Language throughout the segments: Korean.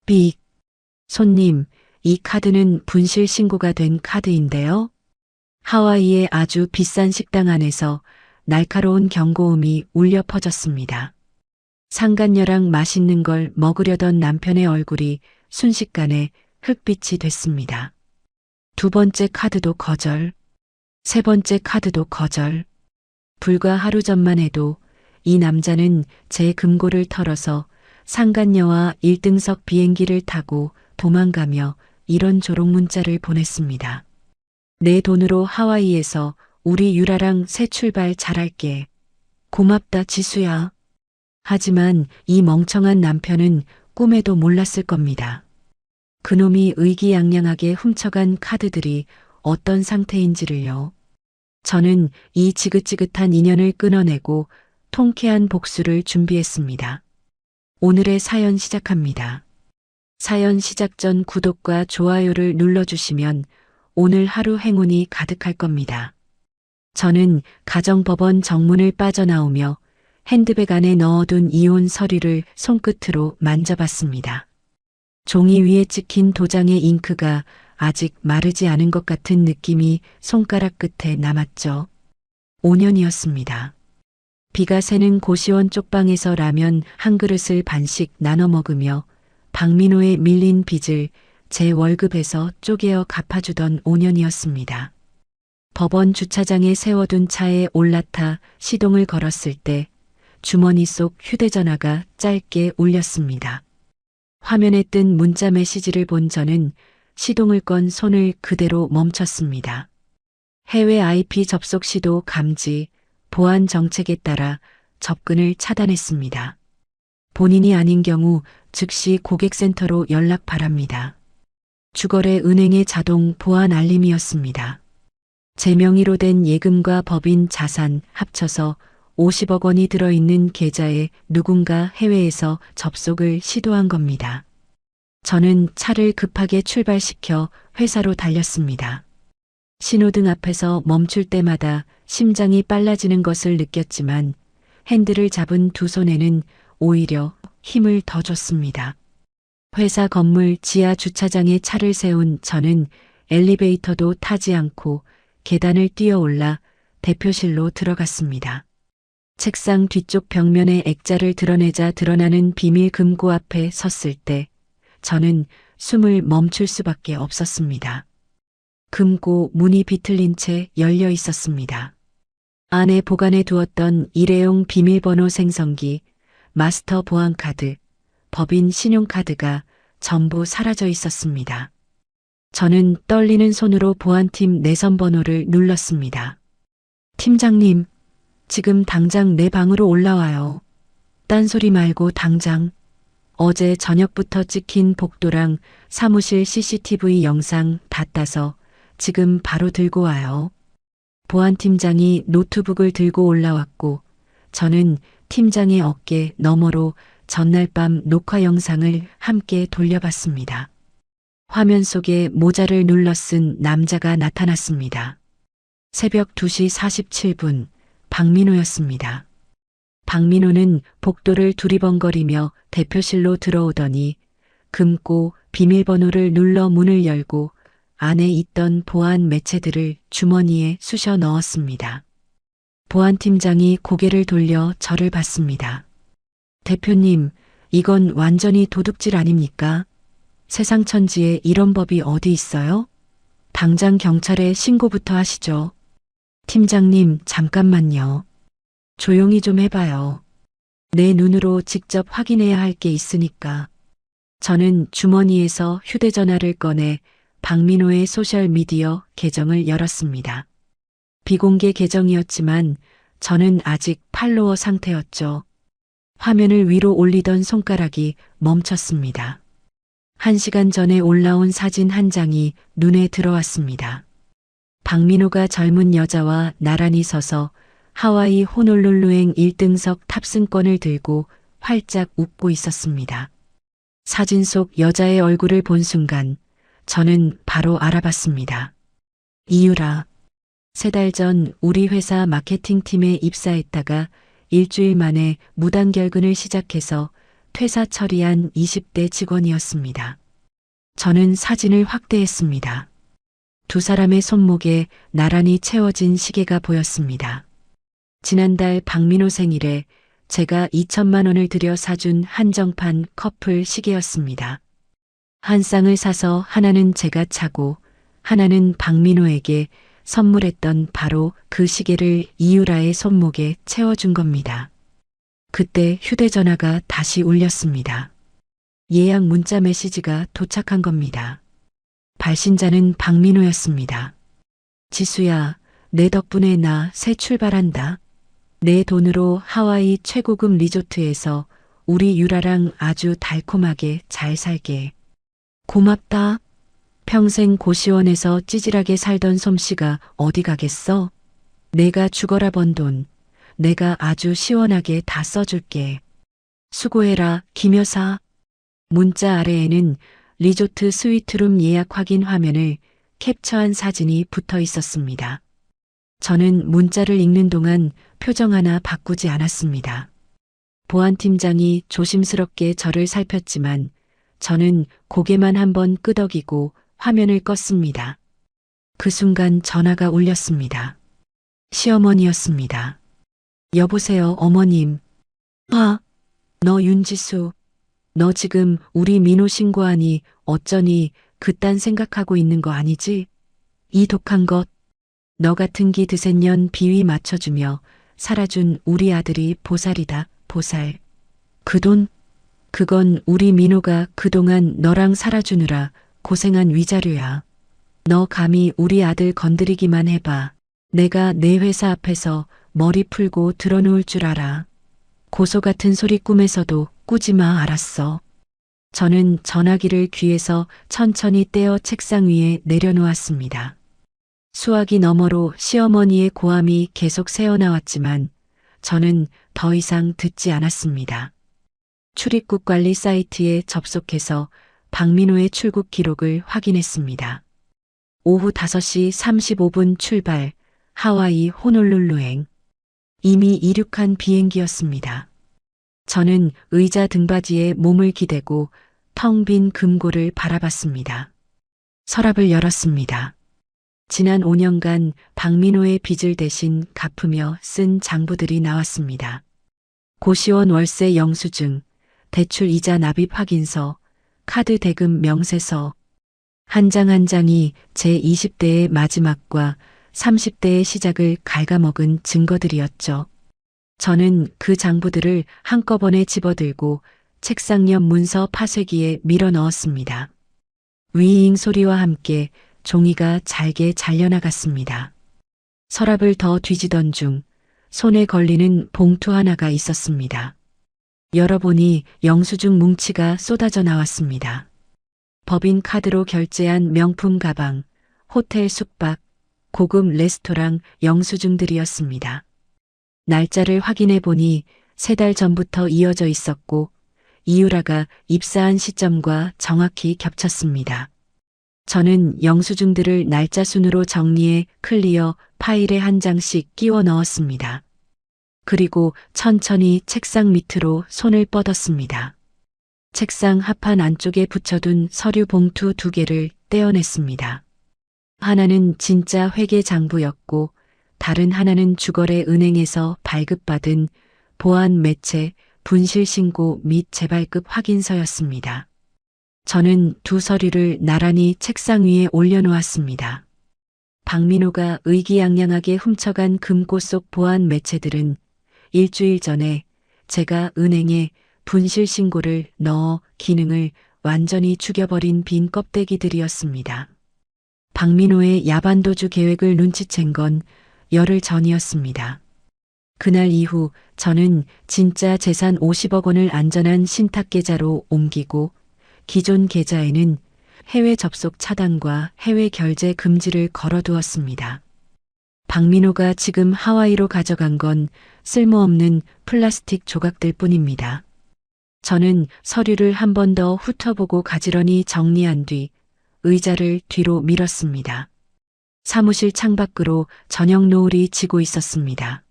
삑. 손님, 이 카드는 분실 신고가 된 카드인데요. 하와이의 아주 비싼 식당 안에서 날카로운 경고음이 울려 퍼졌습니다. 상간녀랑 맛있는 걸 먹으려던 남편의 얼굴이 순식간에 흑빛이 됐습니다. 두 번째 카드도 거절. 세 번째 카드도 거절. 불과 하루 전만 해도 이 남자는 제 금고를 털어서 상간녀와 1등석 비행기를 타고 도망가며 이런 조롱 문자를 보냈습니다. 내 돈으로 하와이에서 우리 유라랑 새 출발 잘할게. 고맙다 지수야. 하지만 이 멍청한 남편은 꿈에도 몰랐을 겁니다. 그놈이 의기양양하게 훔쳐간 카드들이 어떤 상태인지를요. 저는 이 지긋지긋한 인연을 끊어내고 통쾌한 복수를 준비했습니다. 오늘의 사연 시작합니다. 사연 시작 전 구독과 좋아요를 눌러주시면 오늘 하루 행운이 가득할 겁니다. 저는 가정법원 정문을 빠져나오며 핸드백 안에 넣어둔 이혼 서류를 손끝으로 만져봤습니다. 종이 위에 찍힌 도장의 잉크가 아직 마르지 않은 것 같은 느낌이 손가락 끝에 남았죠. 5년이었습니다. 비가 새는 고시원 쪽방에서 라면 한 그릇을 반씩 나눠 먹으며 박민호의 밀린 빚을 제 월급에서 쪼개어 갚아주던 5년이었습니다. 법원 주차장에 세워둔 차에 올라타 시동을 걸었을 때 주머니 속 휴대전화가 짧게 울렸습니다. 화면에 뜬 문자 메시지를 본 저는 시동을 건 손을 그대로 멈췄습니다. 해외 IP 접속 시도 감지, 보안 정책에 따라 접근을 차단했습니다. 본인이 아닌 경우 즉시 고객센터로 연락 바랍니다. 주거래 은행의 자동 보안 알림이었습니다. 제 명의로 된 예금과 법인 자산 합쳐서 50억 원이 들어있는 계좌에 누군가 해외에서 접속을 시도한 겁니다. 저는 차를 급하게 출발시켜 회사로 달렸습니다. 신호등 앞에서 멈출 때마다 심장이 빨라지는 것을 느꼈지만 핸들을 잡은 두 손에는 오히려 힘을 더 줬습니다. 회사 건물 지하 주차장에 차를 세운 저는 엘리베이터도 타지 않고 계단을 뛰어올라 대표실로 들어갔습니다. 책상 뒤쪽 벽면에 액자를 드러내자 드러나는 비밀 금고 앞에 섰을 때 저는 숨을 멈출 수밖에 없었습니다. 금고 문이 비틀린 채 열려 있었습니다. 안에 보관해 두었던 일회용 비밀번호 생성기, 마스터 보안카드, 법인 신용카드가 전부 사라져 있었습니다. 저는 떨리는 손으로 보안팀 내선 번호를 눌렀습니다. 팀장님, 지금 당장 내 방으로 올라와요. 딴소리 말고 당장. 어제 저녁부터 찍힌 복도랑 사무실 CCTV 영상 다 따서 지금 바로 들고 와요. 보안팀장이 노트북을 들고 올라왔고 저는 팀장의 어깨 너머로 전날 밤 녹화 영상을 함께 돌려봤습니다. 화면 속에 모자를 눌러 쓴 남자가 나타났습니다. 새벽 2시 47분 박민호였습니다. 박민호는 복도를 두리번거리며 대표실로 들어오더니 금고 비밀번호를 눌러 문을 열고 안에 있던 보안 매체들을 주머니에 쑤셔 넣었습니다. 보안팀장이 고개를 돌려 저를 봤습니다. 대표님, 이건 완전히 도둑질 아닙니까? 세상 천지에 이런 법이 어디 있어요? 당장 경찰에 신고부터 하시죠. 팀장님, 잠깐만요. 조용히 좀 해봐요. 내 눈으로 직접 확인해야 할 게 있으니까. 저는 주머니에서 휴대전화를 꺼내 박민호의 소셜미디어 계정을 열었습니다. 비공개 계정이었지만 저는 아직 팔로워 상태였죠. 화면을 위로 올리던 손가락이 멈췄습니다. 1시간 전에 올라온 사진 한 장이 눈에 들어왔습니다. 박민호가 젊은 여자와 나란히 서서 하와이 호놀룰루행 1등석 탑승권을 들고 활짝 웃고 있었습니다. 사진 속 여자의 얼굴을 본 순간 저는 바로 알아봤습니다. 이유라. 3달 전 우리 회사 마케팅팀에 입사했다가 일주일 만에 무단결근을 시작해서 퇴사 처리한 20대 직원이었습니다. 저는 사진을 확대했습니다. 두 사람의 손목에 나란히 채워진 시계가 보였습니다. 지난달 박민호 생일에 제가 2천만 원을 들여 사준 한정판 커플 시계였습니다. 한 쌍을 사서 하나는 제가 차고 하나는 박민호에게 선물했던 바로 그 시계를 이유라의 손목에 채워준 겁니다. 그때 휴대전화가 다시 울렸습니다. 예약 문자 메시지가 도착한 겁니다. 발신자는 박민호였습니다. 지수야, 내 덕분에 나 새 출발한다. 내 돈으로 하와이 최고급 리조트에서 우리 유라랑 아주 달콤하게 잘 살게. 고맙다. 평생 고시원에서 찌질하게 살던 솜씨가 어디 가겠어? 내가 죽어라 번 돈, 내가 아주 시원하게 다 써줄게. 수고해라, 김 여사. 문자 아래에는 리조트 스위트룸 예약 확인 화면을 캡처한 사진이 붙어 있었습니다. 저는 문자를 읽는 동안 표정 하나 바꾸지 않았습니다. 보안팀장이 조심스럽게 저를 살폈지만 저는 고개만 한번 끄덕이고 화면을 껐습니다. 그 순간 전화가 울렸습니다. 시어머니였습니다. 여보세요, 어머님. 너 윤지수. 너 지금 우리 민호 신고하니 어쩌니 그딴 생각하고 있는 거 아니지? 이 독한 것. 너 같은 기 드센년 비위 맞춰주며 살아준 우리 아들이 보살이다, 보살. 그 돈? 그건 우리 민호가 그동안 너랑 살아주느라 고생한 위자료야. 너 감히 우리 아들 건드리기만 해봐. 내가 내 회사 앞에서 머리 풀고 드러누울 줄 알아. 고소 같은 소리 꿈에서도 꾸지 마, 알았어. 저는 전화기를 귀에서 천천히 떼어 책상 위에 내려놓았습니다. 수화기 너머로 시어머니의 고함이 계속 새어나왔지만 저는 더 이상 듣지 않았습니다. 출입국 관리 사이트에 접속해서 박민호의 출국 기록을 확인했습니다. 오후 5시 35분 출발, 하와이 호놀룰루행. 이미 이륙한 비행기였습니다. 저는 의자 등받이에 몸을 기대고 텅 빈 금고를 바라봤습니다. 서랍을 열었습니다. 지난 5년간 박민호의 빚을 대신 갚으며 쓴 장부들이 나왔습니다. 고시원 월세 영수증, 대출 이자 납입 확인서, 카드 대금 명세서. 한 장 한 장이 제 20대의 마지막과 30대의 시작을 갉아먹은 증거들이었죠. 저는 그 장부들을 한꺼번에 집어들고 책상 옆 문서 파쇄기에 밀어 넣었습니다. 위잉 소리와 함께 종이가 잘게 잘려나갔습니다. 서랍을 더 뒤지던 중 손에 걸리는 봉투 하나가 있었습니다. 열어보니 영수증 뭉치가 쏟아져 나왔습니다. 법인 카드로 결제한 명품 가방, 호텔 숙박, 고급 레스토랑 영수증들이었습니다. 날짜를 확인해 보니 3달 전부터 이어져 있었고 이유라가 입사한 시점과 정확히 겹쳤습니다. 저는 영수증들을 날짜 순으로 정리해 클리어 파일에 한 장씩 끼워 넣었습니다. 그리고 천천히 책상 밑으로 손을 뻗었습니다. 책상 하판 안쪽에 붙여둔 서류 봉투 2개를 떼어냈습니다. 하나는 진짜 회계 장부였고 다른 하나는 주거래 은행에서 발급받은 보안 매체 분실 신고 및 재발급 확인서였습니다. 저는 두 서류를 나란히 책상 위에 올려놓았습니다. 박민호가 의기양양하게 훔쳐간 금고 속 보안 매체들은 일주일 전에 제가 은행에 분실 신고를 넣어 기능을 완전히 죽여버린 빈 껍데기들이었습니다. 박민호의 야반도주 계획을 눈치챈 건 열흘 전이었습니다. 그날 이후 저는 진짜 재산 50억 원을 안전한 신탁 계좌로 옮기고 기존 계좌에는 해외 접속 차단과 해외 결제 금지를 걸어두었습니다. 박민호가 지금 하와이로 가져간 건 쓸모없는 플라스틱 조각들 뿐입니다. 저는 서류를 한 번 더 훑어보고 가지런히 정리한 뒤 의자를 뒤로 밀었습니다. 사무실 창밖으로 저녁 노을이 지고 있었습니다.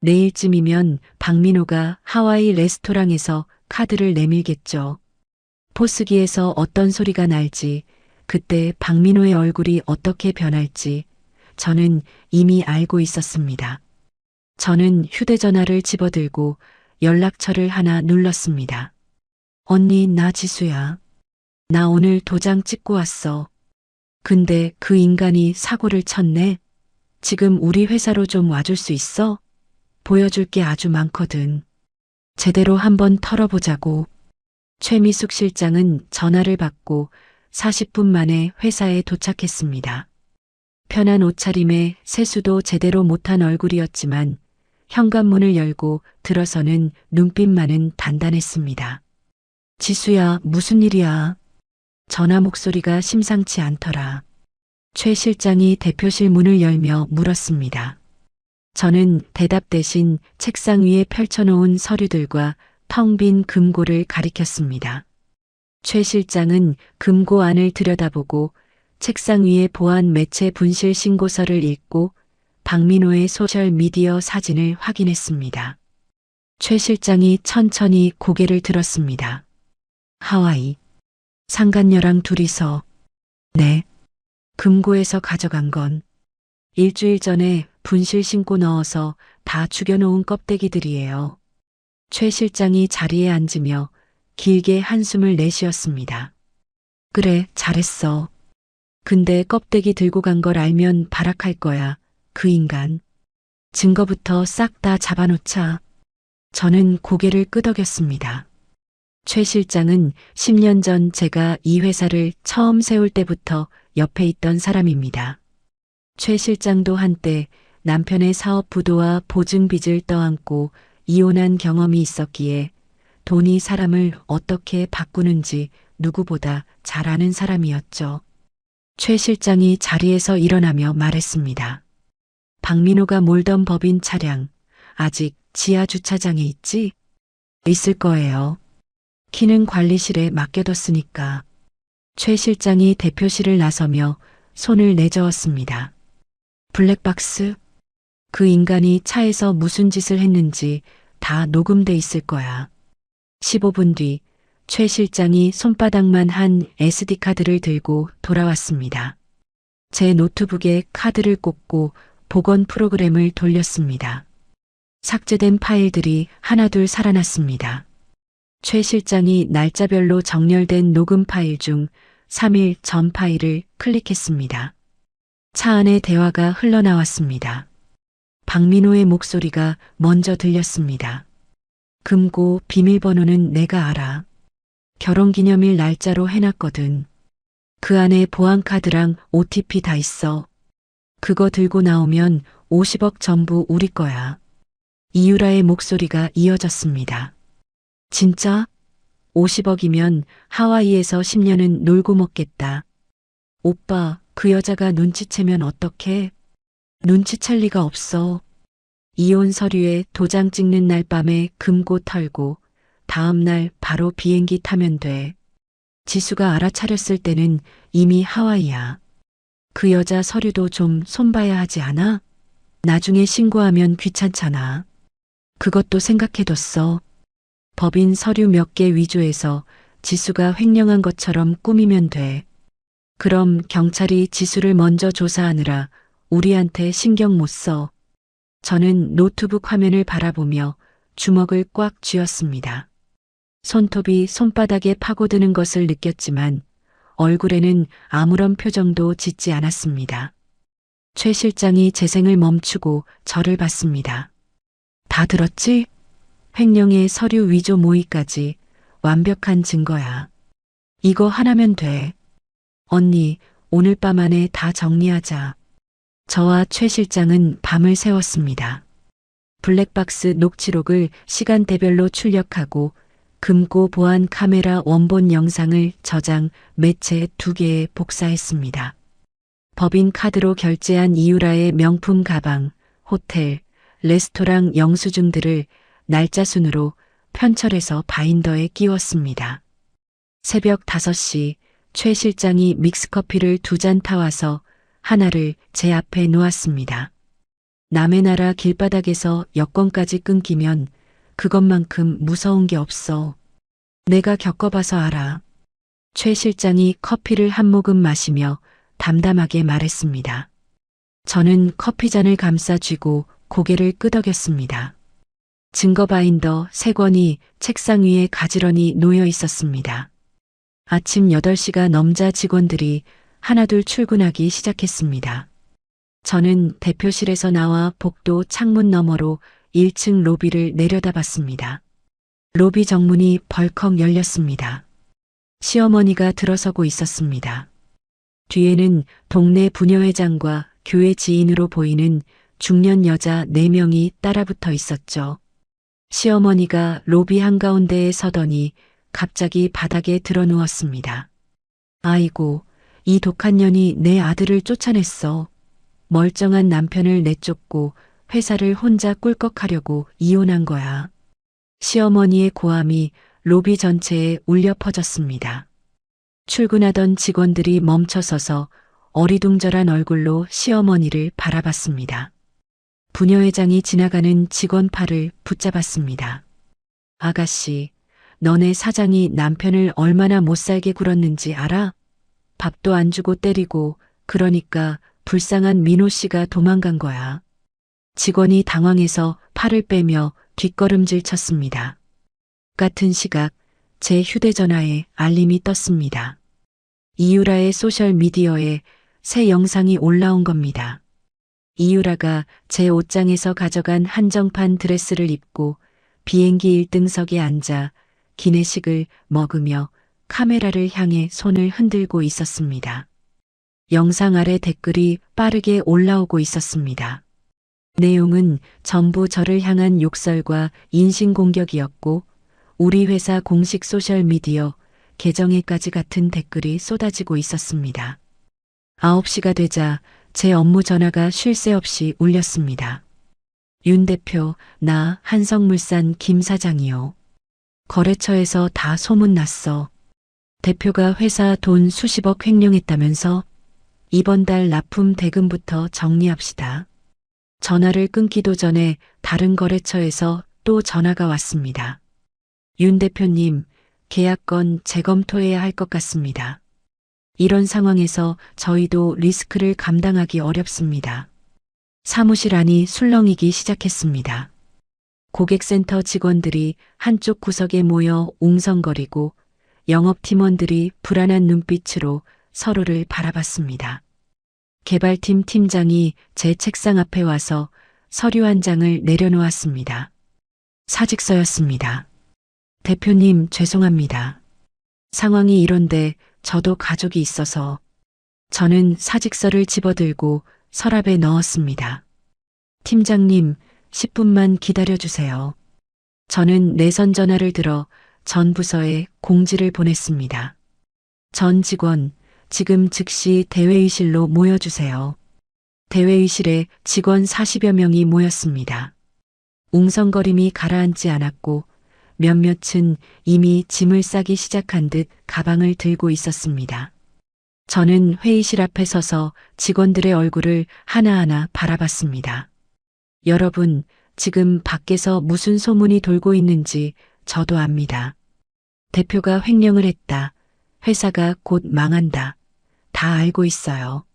내일쯤이면 박민호가 하와이 레스토랑에서 카드를 내밀겠죠. 포스기에서 어떤 소리가 날지, 그때 박민호의 얼굴이 어떻게 변할지 저는 이미 알고 있었습니다. 저는 휴대전화를 집어들고 연락처를 하나 눌렀습니다. 언니, 나 지수야. 나 오늘 도장 찍고 왔어. 근데 그 인간이 사고를 쳤네. 지금 우리 회사로 좀 와줄 수 있어? 보여줄 게 아주 많거든. 제대로 한번 털어보자고. 최미숙 실장은 전화를 받고 40분 만에 회사에 도착했습니다. 편한 옷차림에 세수도 제대로 못한 얼굴이었지만 현관문을 열고 들어서는 눈빛만은 단단했습니다. 지수야, 무슨 일이야? 전화 목소리가 심상치 않더라. 최 실장이 대표실 문을 열며 물었습니다. 저는 대답 대신 책상 위에 펼쳐놓은 서류들과 텅 빈 금고를 가리켰습니다. 최 실장은 금고 안을 들여다보고 책상 위에 보안 매체 분실 신고서를 읽고 박민호의 소셜미디어 사진을 확인했습니다. 최 실장이 천천히 고개를 들었습니다. 하와이. 상간녀랑 둘이서. 네. 금고에서 가져간 건 일주일 전에 분실 신고 넣어서 다 죽여놓은 껍데기들이에요. 최 실장이 자리에 앉으며 길게 한숨을 내쉬었습니다. 그래, 잘했어. 근데 껍데기 들고 간 걸 알면 발악할 거야. 그 인간. 증거부터 싹 다 잡아놓자. 저는 고개를 끄덕였습니다. 최 실장은 10년 전 제가 이 회사를 처음 세울 때부터 옆에 있던 사람입니다. 최 실장도 한때 남편의 사업 부도와 보증빚을 떠안고 이혼한 경험이 있었기에 돈이 사람을 어떻게 바꾸는지 누구보다 잘 아는 사람이었죠. 최 실장이 자리에서 일어나며 말했습니다. 박민호가 몰던 법인 차량 아직 지하 주차장에 있지? 있을 거예요. 키는 관리실에 맡겨뒀으니까. 최 실장이 대표실을 나서며 손을 내저었습니다. 블랙박스? 그 인간이 차에서 무슨 짓을 했는지 다 녹음돼 있을 거야. 15분 뒤 최 실장이 손바닥만 한 SD카드를 들고 돌아왔습니다. 제 노트북에 카드를 꽂고 복원 프로그램을 돌렸습니다. 삭제된 파일들이 하나둘 살아났습니다. 최 실장이 날짜별로 정렬된 녹음 파일 중 3일 전 파일을 클릭했습니다. 차 안에 대화가 흘러나왔습니다. 박민호의 목소리가 먼저 들렸습니다. 금고 비밀번호는 내가 알아. 결혼기념일 날짜로 해놨거든. 그 안에 보안카드랑 OTP 다 있어. 그거 들고 나오면 50억 전부 우리 거야. 이유라의 목소리가 이어졌습니다. 진짜? 50억이면 하와이에서 10년은 놀고 먹겠다. 오빠, 그 여자가 눈치채면 어떡해? 눈치챌 리가 없어. 이혼 서류에 도장 찍는 날 밤에 금고 털고 다음 날 바로 비행기 타면 돼. 지수가 알아차렸을 때는 이미 하와이야. 그 여자 서류도 좀 손봐야 하지 않아? 나중에 신고하면 귀찮잖아. 그것도 생각해뒀어. 법인 서류 몇 개 위조해서 지수가 횡령한 것처럼 꾸미면 돼. 그럼 경찰이 지수를 먼저 조사하느라 우리한테 신경 못 써. 저는 노트북 화면을 바라보며 주먹을 꽉 쥐었습니다. 손톱이 손바닥에 파고드는 것을 느꼈지만 얼굴에는 아무런 표정도 짓지 않았습니다. 최 실장이 재생을 멈추고 저를 봤습니다. 다 들었지? 횡령의 서류 위조 모의까지 완벽한 증거야. 이거 하나면 돼. 언니, 오늘 밤 안에 다 정리하자. 저와 최 실장은 밤을 새웠습니다. 블랙박스 녹취록을 시간대별로 출력하고 금고 보안 카메라 원본 영상을 저장 매체 2개에 복사했습니다. 법인 카드로 결제한 이유라의 명품 가방, 호텔, 레스토랑 영수증들을 날짜 순으로 편철해서 바인더에 끼웠습니다. 새벽 5시 최 실장이 믹스커피를 2잔 타와서 하나를 제 앞에 놓았습니다. 남의 나라 길바닥에서 여권까지 끊기면 그것만큼 무서운 게 없어. 내가 겪어봐서 알아. 최 실장이 커피를 한 모금 마시며 담담하게 말했습니다. 저는 커피잔을 감싸 쥐고 고개를 끄덕였습니다. 증거 바인더 3권이 책상 위에 가지런히 놓여 있었습니다. 아침 8시가 넘자 직원들이 하나둘 출근하기 시작했습니다. 저는 대표실에서 나와 복도 창문 너머로 1층 로비를 내려다봤습니다. 로비 정문이 벌컥 열렸습니다. 시어머니가 들어서고 있었습니다. 뒤에는 동네 부녀회장과 교회 지인으로 보이는 중년 여자 4명이 따라붙어 있었죠. 시어머니가 로비 한가운데에 서더니 갑자기 바닥에 드러누웠습니다. 아이고, 이 독한 년이 내 아들을 쫓아냈어. 멀쩡한 남편을 내쫓고 회사를 혼자 꿀꺽하려고 이혼한 거야. 시어머니의 고함이 로비 전체에 울려 퍼졌습니다. 출근하던 직원들이 멈춰서서 어리둥절한 얼굴로 시어머니를 바라봤습니다. 부녀회장이 지나가는 직원 팔을 붙잡았습니다. 아가씨, 너네 사장이 남편을 얼마나 못살게 굴었는지 알아? 밥도 안 주고 때리고 그러니까 불쌍한 민호 씨가 도망간 거야. 직원이 당황해서 팔을 빼며 뒷걸음질 쳤습니다. 같은 시각 제 휴대전화에 알림이 떴습니다. 이유라의 소셜미디어에 새 영상이 올라온 겁니다. 이유라가 제 옷장에서 가져간 한정판 드레스를 입고 비행기 1등석에 앉아 기내식을 먹으며 카메라를 향해 손을 흔들고 있었습니다. 영상 아래 댓글이 빠르게 올라오고 있었습니다. 내용은 전부 저를 향한 욕설과 인신공격이었고 우리 회사 공식 소셜미디어 계정에까지 같은 댓글이 쏟아지고 있었습니다. 9시가 되자 제 업무 전화가 쉴 새 없이 울렸습니다. 윤 대표, 나 한성물산 김 사장이요. 거래처에서 다 소문났어. 대표가 회사 돈 수십억 횡령했다면서? 이번 달 납품 대금부터 정리합시다. 전화를 끊기도 전에 다른 거래처에서 또 전화가 왔습니다. 윤 대표님, 계약건 재검토해야 할 것 같습니다. 이런 상황에서 저희도 리스크를 감당하기 어렵습니다. 사무실 안이 술렁이기 시작했습니다. 고객센터 직원들이 한쪽 구석에 모여 웅성거리고 영업팀원들이 불안한 눈빛으로 서로를 바라봤습니다. 개발팀 팀장이 제 책상 앞에 와서 서류 한 장을 내려놓았습니다. 사직서였습니다. 대표님, 죄송합니다. 상황이 이런데 저도 가족이 있어서. 저는 사직서를 집어들고 서랍에 넣었습니다. 팀장님, 10분만 기다려주세요. 저는 내선 전화를 들어 전 부서에 공지를 보냈습니다. 전 직원, 지금 즉시 대회의실로 모여주세요. 대회의실에 직원 40여 명이 모였습니다. 웅성거림이 가라앉지 않았고 몇몇은 이미 짐을 싸기 시작한 듯 가방을 들고 있었습니다. 저는 회의실 앞에 서서 직원들의 얼굴을 하나하나 바라봤습니다. 여러분, 지금 밖에서 무슨 소문이 돌고 있는지 저도 압니다. 대표가 횡령을 했다. 회사가 곧 망한다. 다 알고 있어요.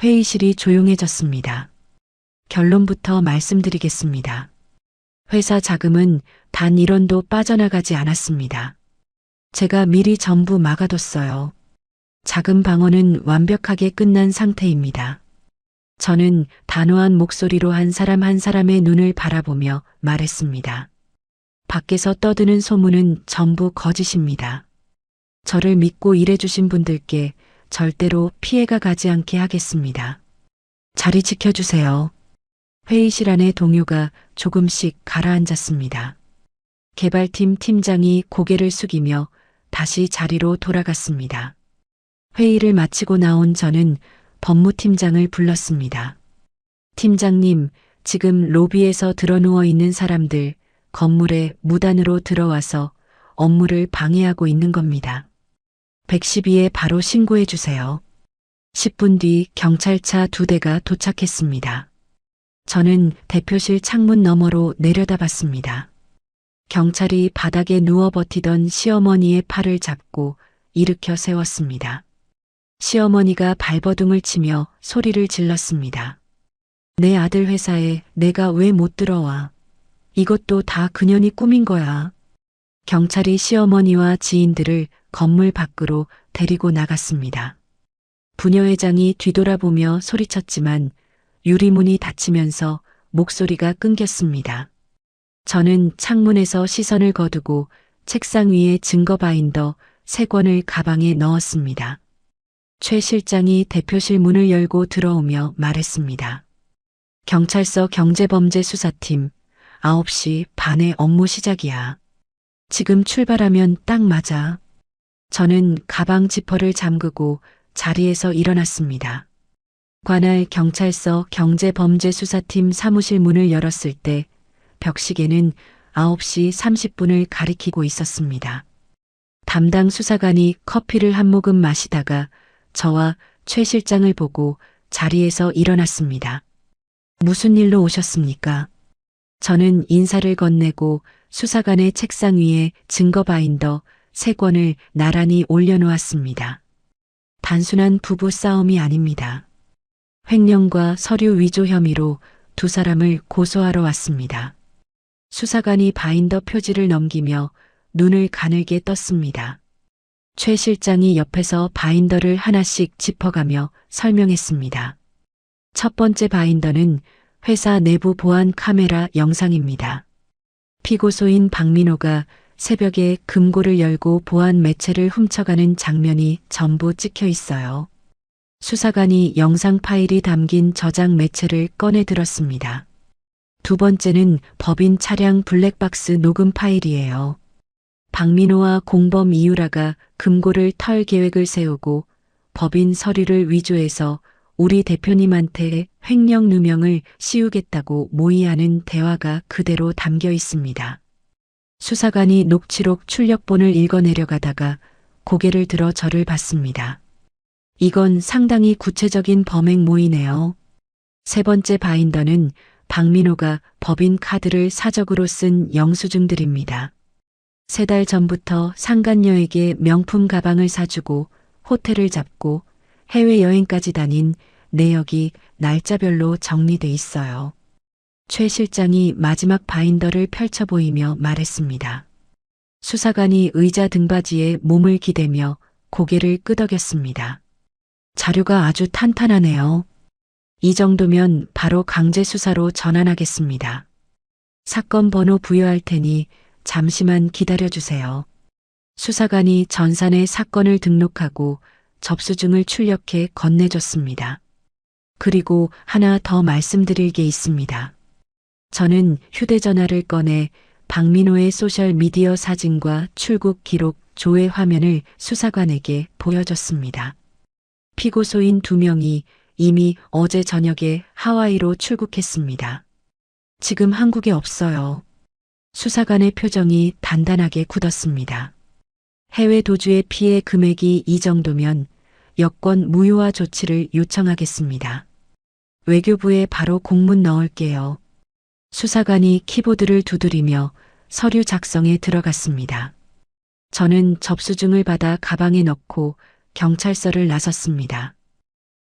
회의실이 조용해졌습니다. 결론부터 말씀드리겠습니다. 회사 자금은 단 1원도 빠져나가지 않았습니다. 제가 미리 전부 막아뒀어요. 자금 방어는 완벽하게 끝난 상태입니다. 저는 단호한 목소리로 한 사람의 눈을 바라보며 말했습니다. 밖에서 떠드는 소문은 전부 거짓입니다. 저를 믿고 일해주신 분들께 절대로 피해가 가지 않게 하겠습니다. 자리 지켜주세요. 회의실 안의 동요가 조금씩 가라앉았습니다. 개발팀 팀장이 고개를 숙이며 다시 자리로 돌아갔습니다. 회의를 마치고 나온 저는 법무팀장을 불렀습니다. 팀장님, 지금 로비에서 드러누워 있는 사람들 건물에 무단으로 들어와서 업무를 방해하고 있는 겁니다. 112에 바로 신고해 주세요. 10분 뒤 경찰차 2대가 도착했습니다. 저는 대표실 창문 너머로 내려다봤습니다. 경찰이 바닥에 누워 버티던 시어머니의 팔을 잡고 일으켜 세웠습니다. 시어머니가 발버둥을 치며 소리를 질렀습니다. 내 아들 회사에 내가 왜 못 들어와? 이것도 다 그년이 꾸민 거야. 경찰이 시어머니와 지인들을 건물 밖으로 데리고 나갔습니다. 부녀회장이 뒤돌아보며 소리쳤지만 유리문이 닫히면서 목소리가 끊겼습니다. 저는 창문에서 시선을 거두고 책상 위에 증거 바인더 3권을 가방에 넣었습니다. 최 실장이 대표실 문을 열고 들어오며 말했습니다. 경찰서 경제범죄수사팀 9시 반에 업무 시작이야. 지금 출발하면 딱 맞아. 저는 가방 지퍼를 잠그고 자리에서 일어났습니다. 관할 경찰서 경제범죄수사팀 사무실 문을 열었을 때 벽시계는 9시 30분을 가리키고 있었습니다. 담당 수사관이 커피를 한 모금 마시다가 저와 최 실장을 보고 자리에서 일어났습니다. 무슨 일로 오셨습니까? 저는 인사를 건네고 수사관의 책상 위에 증거 바인더 3권을 나란히 올려놓았습니다. 단순한 부부 싸움이 아닙니다. 횡령과 서류 위조 혐의로 2사람을 고소하러 왔습니다. 수사관이 바인더 표지를 넘기며 눈을 가늘게 떴습니다. 최 실장이 옆에서 바인더를 하나씩 짚어가며 설명했습니다. 첫 번째 바인더는 회사 내부 보안 카메라 영상입니다. 피고소인 박민호가 새벽에 금고를 열고 보안 매체를 훔쳐가는 장면이 전부 찍혀 있어요. 수사관이 영상 파일이 담긴 저장 매체를 꺼내 들었습니다. 두 번째는 법인 차량 블랙박스 녹음 파일이에요. 박민호와 공범 이유라가 금고를 털 계획을 세우고 법인 서류를 위조해서 우리 대표님한테 횡령 누명을 씌우겠다고 모의하는 대화가 그대로 담겨 있습니다. 수사관이 녹취록 출력본을 읽어내려가다가 고개를 들어 저를 봤습니다. 이건 상당히 구체적인 범행 모의네요. 세 번째 바인더는 박민호가 법인 카드를 사적으로 쓴 영수증들입니다. 3달 전부터 상간녀에게 명품 가방을 사주고 호텔을 잡고 해외여행까지 다닌 내역이 날짜별로 정리돼 있어요. 최 실장이 마지막 바인더를 펼쳐 보이며 말했습니다. 수사관이 의자 등받이에 몸을 기대며 고개를 끄덕였습니다. 자료가 아주 탄탄하네요. 이 정도면 바로 강제 수사로 전환하겠습니다. 사건 번호 부여할 테니 잠시만 기다려주세요. 수사관이 전산에 사건을 등록하고 접수증을 출력해 건네줬습니다. 그리고 하나 더 말씀드릴 게 있습니다. 저는 휴대전화를 꺼내 박민호의 소셜미디어 사진과 출국 기록 조회 화면을 수사관에게 보여줬습니다. 피고소인 2명이 이미 어제 저녁에 하와이로 출국했습니다. 지금 한국에 없어요. 수사관의 표정이 단단하게 굳었습니다. 해외 도주의 피해 금액이 이 정도면 여권 무효화 조치를 요청하겠습니다. 외교부에 바로 공문 넣을게요. 수사관이 키보드를 두드리며 서류 작성에 들어갔습니다. 저는 접수증을 받아 가방에 넣고 경찰서를 나섰습니다.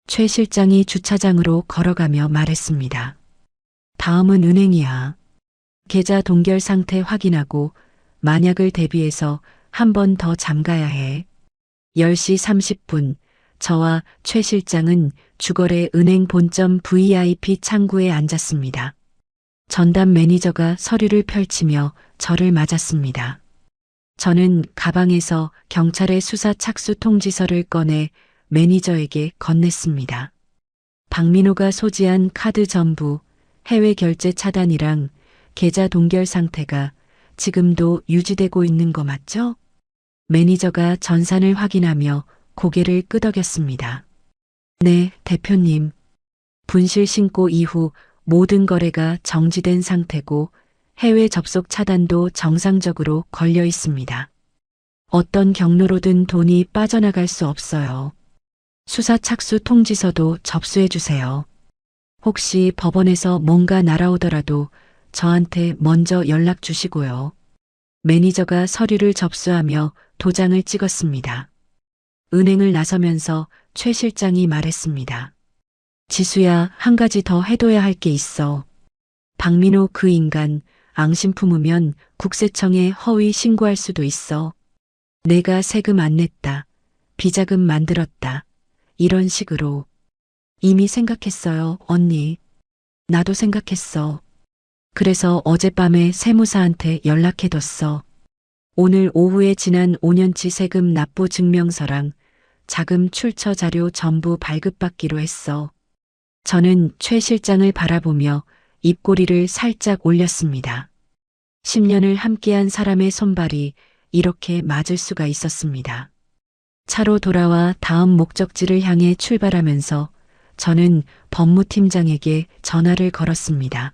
최 실장이 주차장으로 걸어가며 말했습니다. 다음은 은행이야. 계좌 동결 상태 확인하고 만약을 대비해서 한 번 더 잠가야 해. 10시 30분 저와 최 실장은 주거래 은행 본점 VIP 창구에 앉았습니다. 전담 매니저가 서류를 펼치며 저를 맞았습니다. 저는 가방에서 경찰의 수사 착수 통지서를 꺼내 매니저에게 건넸습니다. 박민호가 소지한 카드 전부 해외 결제 차단이랑 계좌 동결 상태가 지금도 유지되고 있는 거 맞죠? 매니저가 전산을 확인하며 고개를 끄덕였습니다. 네, 대표님. 분실 신고 이후 모든 거래가 정지된 상태고 해외 접속 차단도 정상적으로 걸려 있습니다. 어떤 경로로든 돈이 빠져나갈 수 없어요. 수사 착수 통지서도 접수해 주세요. 혹시 법원에서 뭔가 날아오더라도 저한테 먼저 연락 주시고요. 매니저가 서류를 접수하며 도장을 찍었습니다. 은행을 나서면서 최 실장이 말했습니다. 지수야, 한 가지 더 해둬야 할 게 있어. 박민호 그 인간 앙심 품으면 국세청에 허위 신고할 수도 있어. 내가 세금 안 냈다. 비자금 만들었다. 이런 식으로. 이미 생각했어요, 언니. 나도 생각했어. 그래서 어젯밤에 세무사한테 연락해뒀어. 오늘 오후에 지난 5년치 세금 납부 증명서랑 자금 출처 자료 전부 발급받기로 했어. 저는 최 실장을 바라보며 입꼬리를 살짝 올렸습니다. 10년을 함께한 사람의 손발이 이렇게 맞을 수가 있었습니다. 차로 돌아와 다음 목적지를 향해 출발하면서 저는 법무팀장에게 전화를 걸었습니다.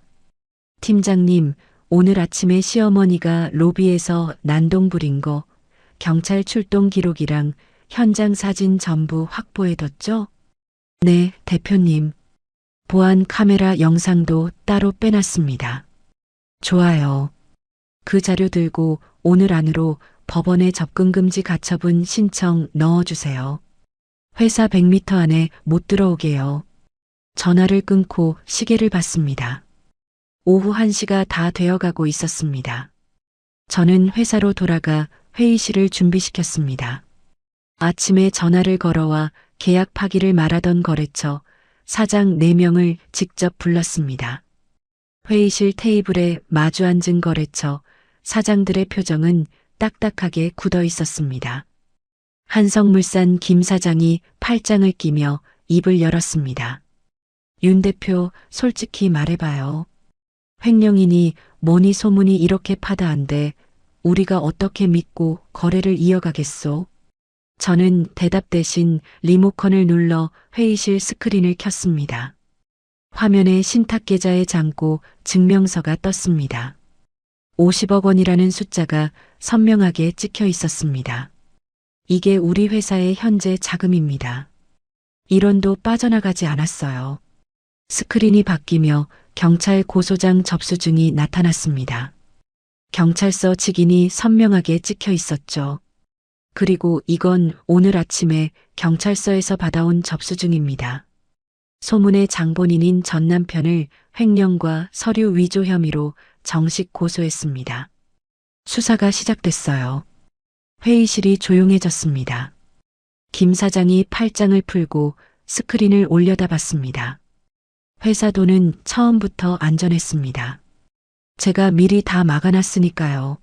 팀장님, 오늘 아침에 시어머니가 로비에서 난동 부린 거 경찰 출동 기록이랑 현장 사진 전부 확보해뒀죠? 네, 대표님. 보안 카메라 영상도 따로 빼놨습니다. 좋아요. 그 자료 들고 오늘 안으로 법원에 접근금지 가처분 신청 넣어주세요. 회사 100m 안에 못 들어오게요. 전화를 끊고 시계를 봤습니다. 오후 1시가 다 되어가고 있었습니다. 저는 회사로 돌아가 회의실을 준비시켰습니다. 아침에 전화를 걸어와 계약 파기를 말하던 거래처 사장 4명을 직접 불렀습니다. 회의실 테이블에 마주 앉은 거래처 사장들의 표정은 딱딱하게 굳어 있었습니다. 한성물산 김 사장이 팔짱을 끼며 입을 열었습니다. 윤 대표, 솔직히 말해봐요. 횡령이니 뭐니 소문이 이렇게 파다한데 우리가 어떻게 믿고 거래를 이어가겠소? 저는 대답 대신 리모컨을 눌러 회의실 스크린을 켰습니다. 화면에 신탁계좌의 잔고 증명서가 떴습니다. 50억 원이라는 숫자가 선명하게 찍혀 있었습니다. 이게 우리 회사의 현재 자금입니다. 1원도 빠져나가지 않았어요. 스크린이 바뀌며 경찰 고소장 접수증이 나타났습니다. 경찰서 직인이 선명하게 찍혀 있었죠. 그리고 이건 오늘 아침에 경찰서에서 받아온 접수증입니다. 소문의 장본인인 전 남편을 횡령과 서류 위조 혐의로 정식 고소했습니다. 수사가 시작됐어요. 회의실이 조용해졌습니다. 김 사장이 팔짱을 풀고 스크린을 올려다봤습니다. 회사 돈은 처음부터 안전했습니다. 제가 미리 다 막아놨으니까요.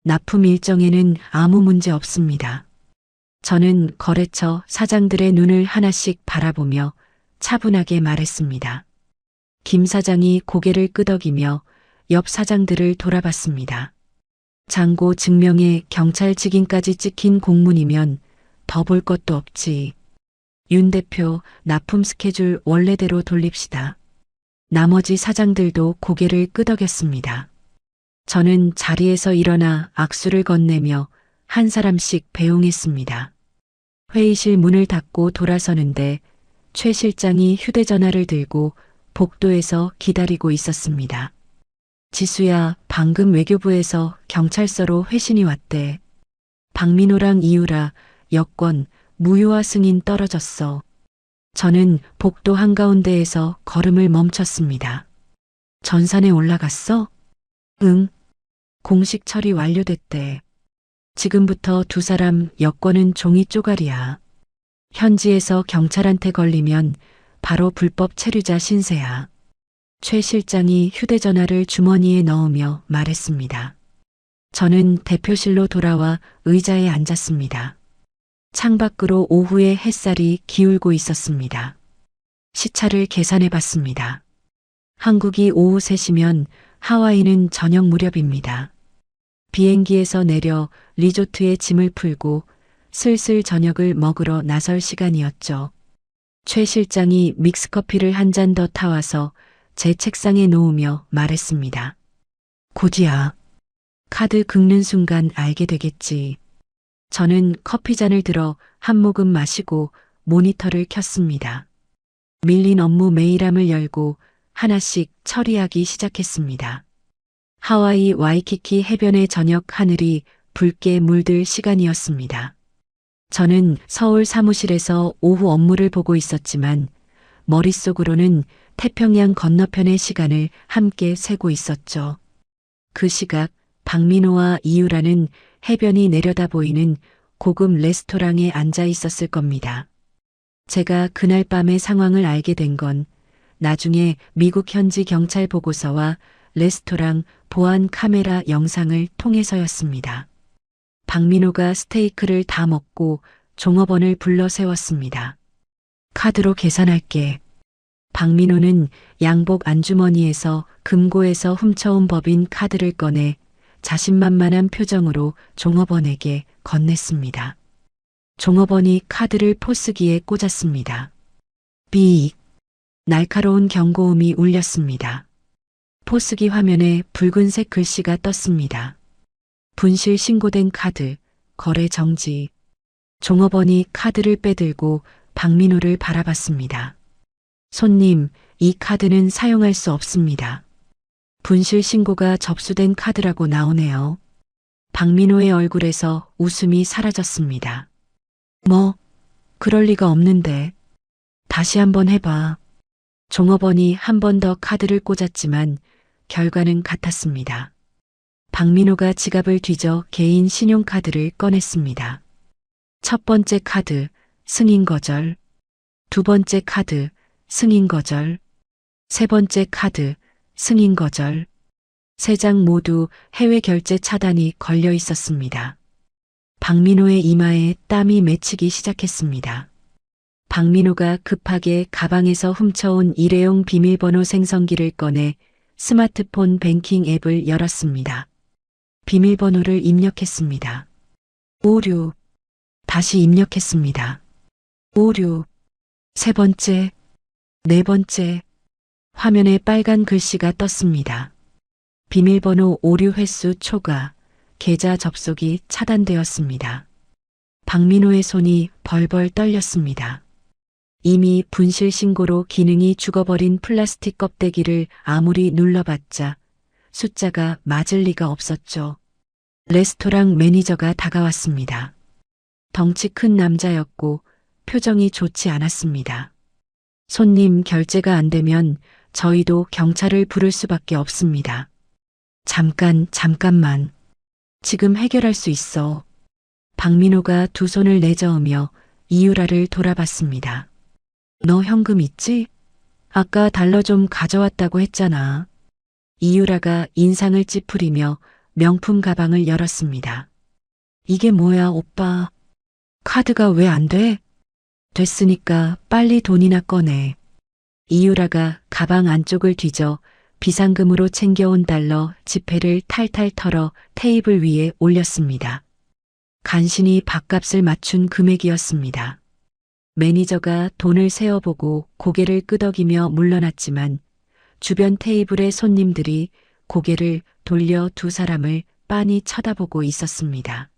납품 일정에는 아무 문제 없습니다. 저는 거래처 사장들의 눈을 하나씩 바라보며 차분하게 말했습니다. 김 사장이 고개를 끄덕이며 옆 사장들을 돌아봤습니다. 잔고 증명에 경찰 직인까지 찍힌 공문이면 더 볼 것도 없지. 윤 대표, 납품 스케줄 원래대로 돌립시다. 나머지 사장들도 고개를 끄덕였습니다. 저는 자리에서 일어나 악수를 건네며 한 사람씩 배웅했습니다. 회의실 문을 닫고 돌아서는데 최 실장이 휴대전화를 들고 복도에서 기다리고 있었습니다. 지수야, 방금 외교부에서 경찰서로 회신이 왔대. 박민호랑 이유라 여권 무효화 승인 떨어졌어. 저는 복도 한가운데에서 걸음을 멈췄습니다. 전산에 올라갔어? 응. 공식 처리 완료됐대. 지금부터 두 사람 여권은 종이 쪼가리야. 현지에서 경찰한테 걸리면 바로 불법 체류자 신세야. 최 실장이 휴대전화를 주머니에 넣으며 말했습니다. 저는 대표실로 돌아와 의자에 앉았습니다. 창밖으로 오후의 햇살이 기울고 있었습니다. 시차를 계산해 봤습니다. 한국이 오후 3시면 하와이는 저녁 무렵입니다. 비행기에서 내려 리조트에 짐을 풀고 슬슬 저녁을 먹으러 나설 시간이었죠. 최 실장이 믹스커피를 한 잔 더 타와서 제 책상에 놓으며 말했습니다. 고지야, 카드 긁는 순간 알게 되겠지. 저는 커피잔을 들어 한 모금 마시고 모니터를 켰습니다. 밀린 업무 메일함을 열고 하나씩 처리하기 시작했습니다. 하와이 와이키키 해변의 저녁 하늘이 붉게 물들 시간이었습니다. 저는 서울 사무실에서 오후 업무를 보고 있었지만 머릿속으로는 태평양 건너편의 시간을 함께 세고 있었죠. 그 시각 박민호와 이유라는 해변이 내려다 보이는 고급 레스토랑에 앉아 있었을 겁니다. 제가 그날 밤의 상황을 알게 된 건 나중에 미국 현지 경찰 보고서와 레스토랑 보안 카메라 영상을 통해서였습니다. 박민호가 스테이크를 다 먹고 종업원을 불러 세웠습니다. 카드로 계산할게. 박민호는 양복 안주머니에서 금고에서 훔쳐온 법인 카드를 꺼내 자신만만한 표정으로 종업원에게 건넸습니다. 종업원이 카드를 포스기에 꽂았습니다. 삐. 날카로운 경고음이 울렸습니다. 포스기 화면에 붉은색 글씨가 떴습니다. 분실 신고된 카드, 거래 정지. 종업원이 카드를 빼들고 박민호를 바라봤습니다. 손님, 이 카드는 사용할 수 없습니다. 분실 신고가 접수된 카드라고 나오네요. 박민호의 얼굴에서 웃음이 사라졌습니다. 뭐, 그럴 리가 없는데. 다시 한번 해봐. 종업원이 한 번 더 카드를 꽂았지만 결과는 같았습니다. 박민호가 지갑을 뒤져 개인 신용카드를 꺼냈습니다. 첫 번째 카드, 승인 거절. 두 번째 카드, 승인 거절. 세 번째 카드, 승인 거절. 세 장 모두 해외 결제 차단이 걸려 있었습니다. 박민호의 이마에 땀이 맺히기 시작했습니다. 박민호가 급하게 가방에서 훔쳐온 일회용 비밀번호 생성기를 꺼내 스마트폰 뱅킹 앱을 열었습니다. 비밀번호를 입력했습니다. 56. 다시 입력했습니다. 56. 세 번째, 네 번째. 화면에 빨간 글씨가 떴습니다. 비밀번호 오류 횟수 초과, 계좌 접속이 차단되었습니다. 박민호의 손이 벌벌 떨렸습니다. 이미 분실 신고로 기능이 죽어버린 플라스틱 껍데기를 아무리 눌러봤자 숫자가 맞을 리가 없었죠. 레스토랑 매니저가 다가왔습니다. 덩치 큰 남자였고 표정이 좋지 않았습니다. 손님 결제가 안 되면 저희도 경찰을 부를 수밖에 없습니다. 잠깐만. 지금 해결할 수 있어. 박민호가 두 손을 내저으며 이유라를 돌아봤습니다. 너 현금 있지? 아까 달러 좀 가져왔다고 했잖아. 이유라가 인상을 찌푸리며 명품 가방을 열었습니다. 이게 뭐야, 오빠. 카드가 왜 안 돼? 됐으니까 빨리 돈이나 꺼내. 이유라가 가방 안쪽을 뒤져 비상금으로 챙겨온 달러 지폐를 탈탈 털어 테이블 위에 올렸습니다. 간신히 밥값을 맞춘 금액이었습니다. 매니저가 돈을 세어보고 고개를 끄덕이며 물러났지만 주변 테이블의 손님들이 고개를 돌려 두 사람을 빤히 쳐다보고 있었습니다.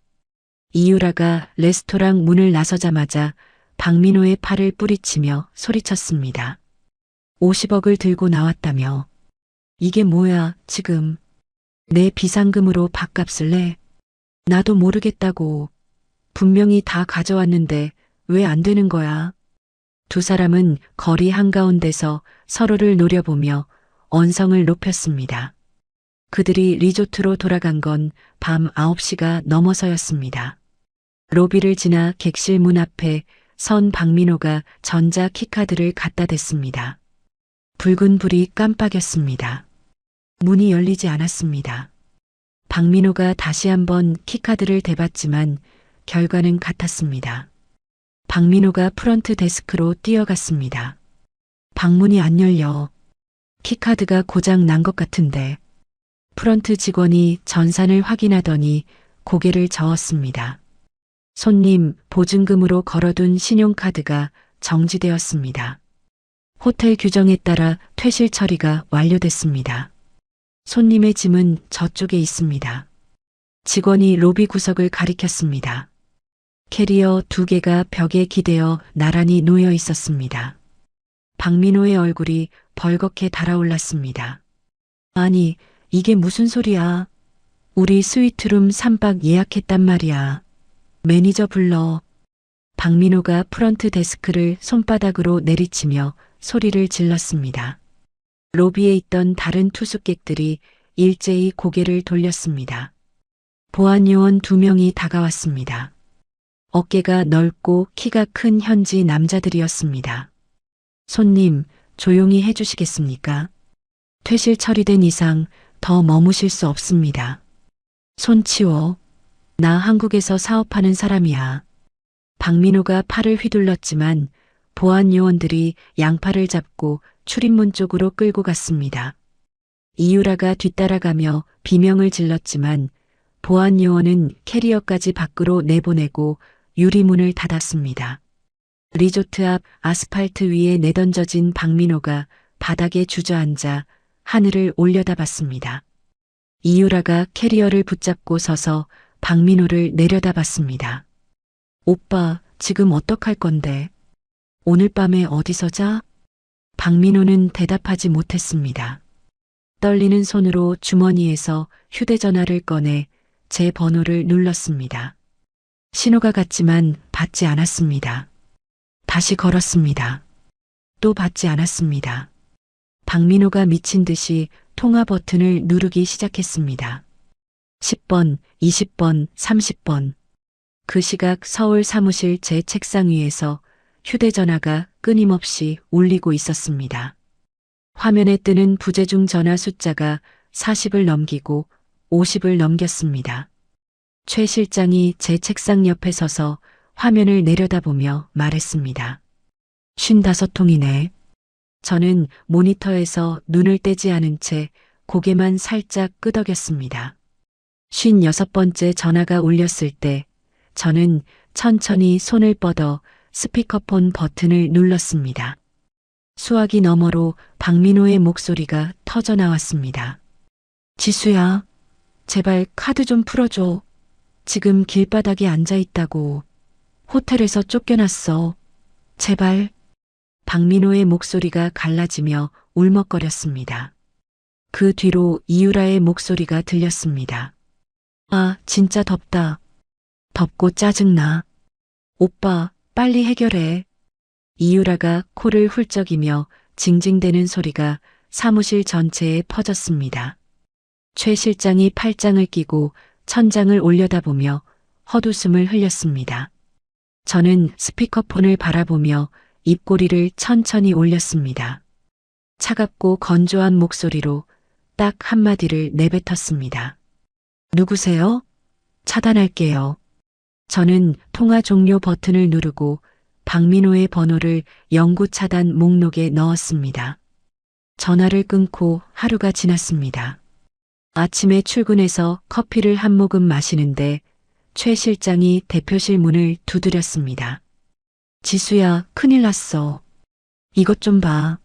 이유라가 레스토랑 문을 나서자마자 박민호의 팔을 뿌리치며 소리쳤습니다. 50억을 들고 나왔다며. 이게 뭐야, 지금. 내 비상금으로 밥값을 내. 나도 모르겠다고. 분명히 다 가져왔는데 왜 안 되는 거야? 두 사람은 거리 한가운데서 서로를 노려보며 언성을 높였습니다. 그들이 리조트로 돌아간 건 밤 9시가 넘어서였습니다. 로비를 지나 객실 문 앞에 선 박민호가 전자 키카드를 갖다 댔습니다. 붉은 불이 깜빡였습니다. 문이 열리지 않았습니다. 박민호가 다시 한번 키카드를 대봤지만 결과는 같았습니다. 박민호가 프런트 데스크로 뛰어갔습니다. 방문이 안 열려. 키카드가 고장 난 것 같은데. 프런트 직원이 전산을 확인하더니 고개를 저었습니다. 손님 보증금으로 걸어둔 신용카드가 정지되었습니다. 호텔 규정에 따라 퇴실 처리가 완료됐습니다. 손님의 짐은 저쪽에 있습니다. 직원이 로비 구석을 가리켰습니다. 캐리어 2개가 벽에 기대어 나란히 놓여 있었습니다. 박민호의 얼굴이 벌겋게 달아올랐습니다. 아니, 이게 무슨 소리야? 우리 스위트룸 3박 예약했단 말이야. 매니저 불러. 박민호가 프런트 데스크를 손바닥으로 내리치며 소리를 질렀습니다. 로비에 있던 다른 투숙객들이 일제히 고개를 돌렸습니다. 보안 요원 2명이 다가왔습니다. 어깨가 넓고 키가 큰 현지 남자들이었습니다. 손님, 조용히 해주시겠습니까? 퇴실 처리된 이상 더 머무실 수 없습니다. 손 치워. 나 한국에서 사업하는 사람이야. 박민호가 팔을 휘둘렀지만 보안 요원들이 양팔을 잡고 출입문 쪽으로 끌고 갔습니다. 이유라가 뒤따라가며 비명을 질렀지만 보안 요원은 캐리어까지 밖으로 내보내고 유리문을 닫았습니다. 리조트 앞 아스팔트 위에 내던져진 박민호가 바닥에 주저앉아 하늘을 올려다봤습니다. 이유라가 캐리어를 붙잡고 서서 박민호를 내려다봤습니다. 오빠, 지금 어떡할 건데? 오늘 밤에 어디서 자? 박민호는 대답하지 못했습니다. 떨리는 손으로 주머니에서 휴대전화를 꺼내 제 번호를 눌렀습니다. 신호가 갔지만 받지 않았습니다. 다시 걸었습니다. 또 받지 않았습니다. 박민호가 미친 듯이 통화 버튼을 누르기 시작했습니다. 10번, 20번, 30번. 그 시각 서울 사무실 제 책상 위에서 휴대전화가 끊임없이 울리고 있었습니다. 화면에 뜨는 부재중 전화 숫자가 40을 넘기고 50을 넘겼습니다. 최 실장이 제 책상 옆에 서서 화면을 내려다보며 말했습니다. 55통이네. 저는 모니터에서 눈을 떼지 않은 채 고개만 살짝 끄덕였습니다. 56번째 전화가 울렸을 때 저는 천천히 손을 뻗어 스피커폰 버튼을 눌렀습니다. 수화기 너머로 박민호의 목소리가 터져 나왔습니다. 지수야, 제발 카드 좀 풀어줘. 지금 길바닥에 앉아 있다고. 호텔에서 쫓겨났어. 제발. 박민호의 목소리가 갈라지며 울먹거렸습니다. 그 뒤로 이유라의 목소리가 들렸습니다. 아, 진짜 덥다. 덥고 짜증나. 오빠, 빨리 해결해. 이유라가 코를 훌쩍이며 징징대는 소리가 사무실 전체에 퍼졌습니다. 최 실장이 팔짱을 끼고 천장을 올려다보며 헛웃음을 흘렸습니다. 저는 스피커폰을 바라보며 입꼬리를 천천히 올렸습니다. 차갑고 건조한 목소리로 딱 한마디를 내뱉었습니다. 누구세요? 차단할게요. 저는 통화 종료 버튼을 누르고 박민호의 번호를 영구 차단 목록에 넣었습니다. 전화를 끊고 하루가 지났습니다. 아침에 출근해서 커피를 한 모금 마시는데 최 실장이 대표실 문을 두드렸습니다. 지수야, 큰일 났어. 이것 좀 봐.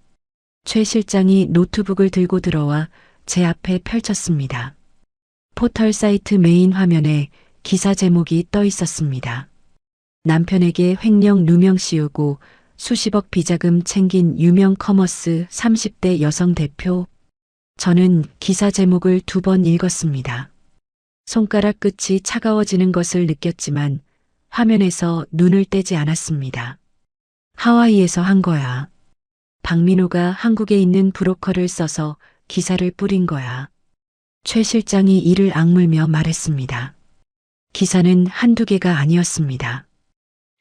최 실장이 노트북을 들고 들어와 제 앞에 펼쳤습니다. 포털 사이트 메인 화면에 기사 제목이 떠 있었습니다. 남편에게 횡령 누명 씌우고 수십억 비자금 챙긴 유명 커머스 30대 여성 대표. 저는 기사 제목을 2번 읽었습니다. 손가락 끝이 차가워지는 것을 느꼈지만 화면에서 눈을 떼지 않았습니다. 하와이에서 한 거야. 박민호가 한국에 있는 브로커를 써서 기사를 뿌린 거야. 최 실장이 이를 악물며 말했습니다. 기사는 한두 개가 아니었습니다.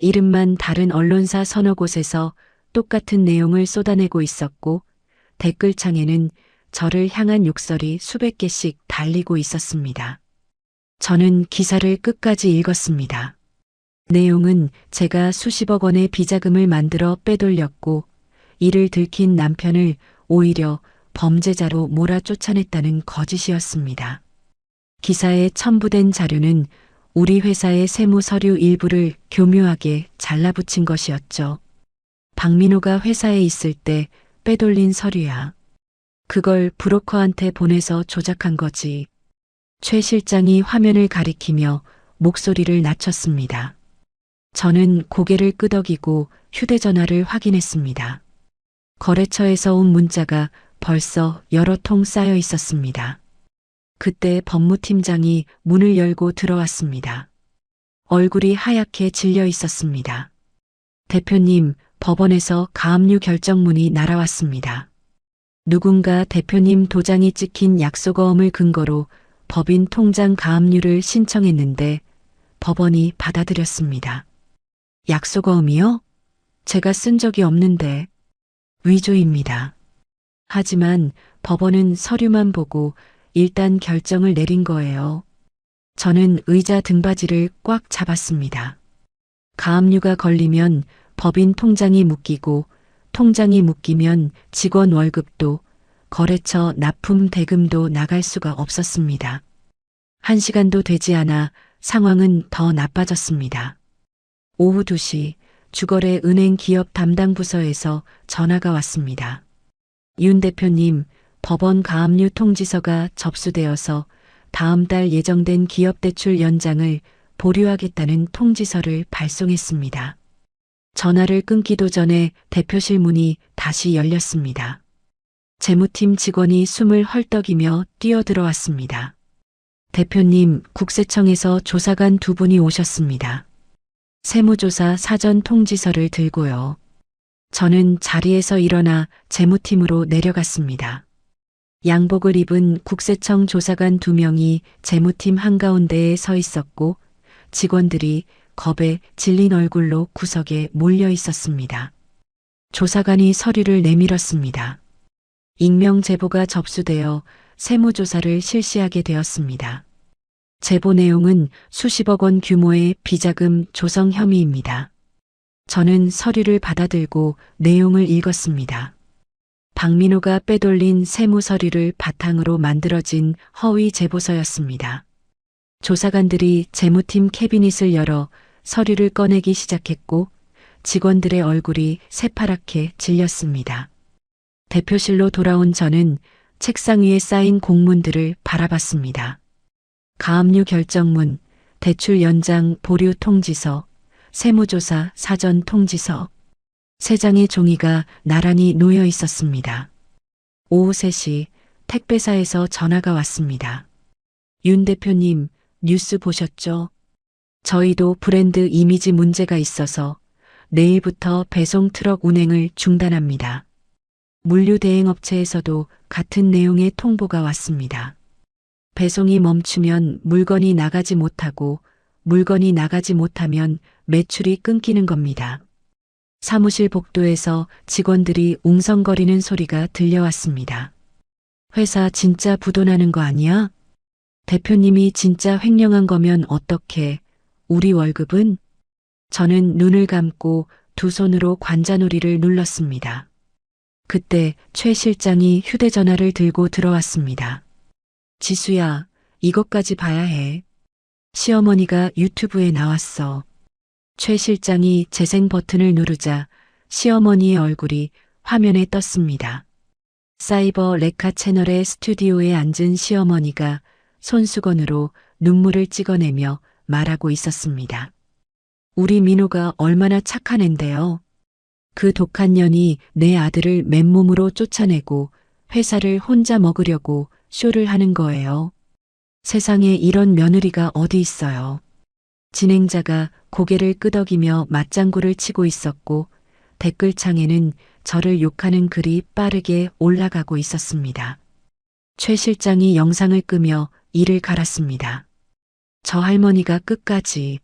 이름만 다른 언론사 서너 곳에서 똑같은 내용을 쏟아내고 있었고 댓글창에는 저를 향한 욕설이 수백 개씩 달리고 있었습니다. 저는 기사를 끝까지 읽었습니다. 내용은 제가 수십억 원의 비자금을 만들어 빼돌렸고 이를 들킨 남편을 오히려 범죄자로 몰아쫓아냈다는 거짓이었습니다. 기사에 첨부된 자료는 우리 회사의 세무 서류 일부를 교묘하게 잘라붙인 것이었죠. 박민호가 회사에 있을 때 빼돌린 서류야. 그걸 브로커한테 보내서 조작한 거지. 최 실장이 화면을 가리키며 목소리를 낮췄습니다. 저는 고개를 끄덕이고 휴대전화를 확인했습니다. 거래처에서 온 문자가 벌써 여러 통 쌓여 있었습니다. 그때 법무팀장이 문을 열고 들어왔습니다. 얼굴이 하얗게 질려 있었습니다. 대표님, 법원에서 가압류 결정문이 날아왔습니다. 누군가 대표님 도장이 찍힌 약속어음을 근거로 법인 통장 가압류를 신청했는데 법원이 받아들였습니다. 약속어음이요? 제가 쓴 적이 없는데 위조입니다. 하지만 법원은 서류만 보고 일단 결정을 내린 거예요. 저는 의자 등받이를 꽉 잡았습니다. 가압류가 걸리면 법인 통장이 묶이고 통장이 묶이면 직원 월급도 거래처 납품 대금도 나갈 수가 없었습니다. 1시간도 되지 않아 상황은 더 나빠졌습니다. 오후 2시 주거래 은행 기업 담당 부서에서 전화가 왔습니다. 윤 대표님, 법원 가압류 통지서가 접수되어서 다음 달 예정된 기업대출 연장을 보류하겠다는 통지서를 발송했습니다. 전화를 끊기도 전에 대표실 문이 다시 열렸습니다. 재무팀 직원이 숨을 헐떡이며 뛰어들어왔습니다. 대표님, 국세청에서 조사관 2분이 오셨습니다. 세무조사 사전 통지서를 들고요. 저는 자리에서 일어나 재무팀으로 내려갔습니다. 양복을 입은 국세청 조사관 2명이 재무팀 한가운데에 서 있었고 직원들이 겁에 질린 얼굴로 구석에 몰려 있었습니다. 조사관이 서류를 내밀었습니다. 익명 제보가 접수되어 세무조사를 실시하게 되었습니다. 제보 내용은 수십억 원 규모의 비자금 조성 혐의입니다. 저는 서류를 받아들고 내용을 읽었습니다. 박민호가 빼돌린 세무 서류를 바탕으로 만들어진 허위 제보서였습니다. 조사관들이 재무팀 캐비닛을 열어 서류를 꺼내기 시작했고 직원들의 얼굴이 새파랗게 질렸습니다. 대표실로 돌아온 저는 책상 위에 쌓인 공문들을 바라봤습니다. 가압류 결정문, 대출 연장 보류 통지서, 세무조사 사전 통지서, 3장의 종이가 나란히 놓여 있었습니다. 오후 3시 택배사에서 전화가 왔습니다. 윤 대표님, 뉴스 보셨죠? 저희도 브랜드 이미지 문제가 있어서 내일부터 배송 트럭 운행을 중단합니다. 물류 대행업체에서도 같은 내용의 통보가 왔습니다. 배송이 멈추면 물건이 나가지 못하고 물건이 나가지 못하면 매출이 끊기는 겁니다. 사무실 복도에서 직원들이 웅성거리는 소리가 들려왔습니다. 회사 진짜 부도나는 거 아니야? 대표님이 진짜 횡령한 거면 어떡해? 우리 월급은? 저는 눈을 감고 두 손으로 관자놀이를 눌렀습니다. 그때 최 실장이 휴대전화를 들고 들어왔습니다. 지수야, 이것까지 봐야 해. 시어머니가 유튜브에 나왔어. 최 실장이 재생 버튼을 누르자 시어머니의 얼굴이 화면에 떴습니다. 사이버 레카 채널의 스튜디오에 앉은 시어머니가 손수건으로 눈물을 찍어내며 말하고 있었습니다. 우리 민호가 얼마나 착한 앤데요. 그 독한 년이 내 아들을 맨몸으로 쫓아내고 회사를 혼자 먹으려고 쇼를 하는 거예요. 세상에 이런 며느리가 어디 있어요. 진행자가 고개를 끄덕이며 맞장구를 치고 있었고 댓글창에는 저를 욕하는 글이 빠르게 올라가고 있었습니다. 최 실장이 영상을 끄며 이를 갈았습니다. 저 할머니가 끝까지.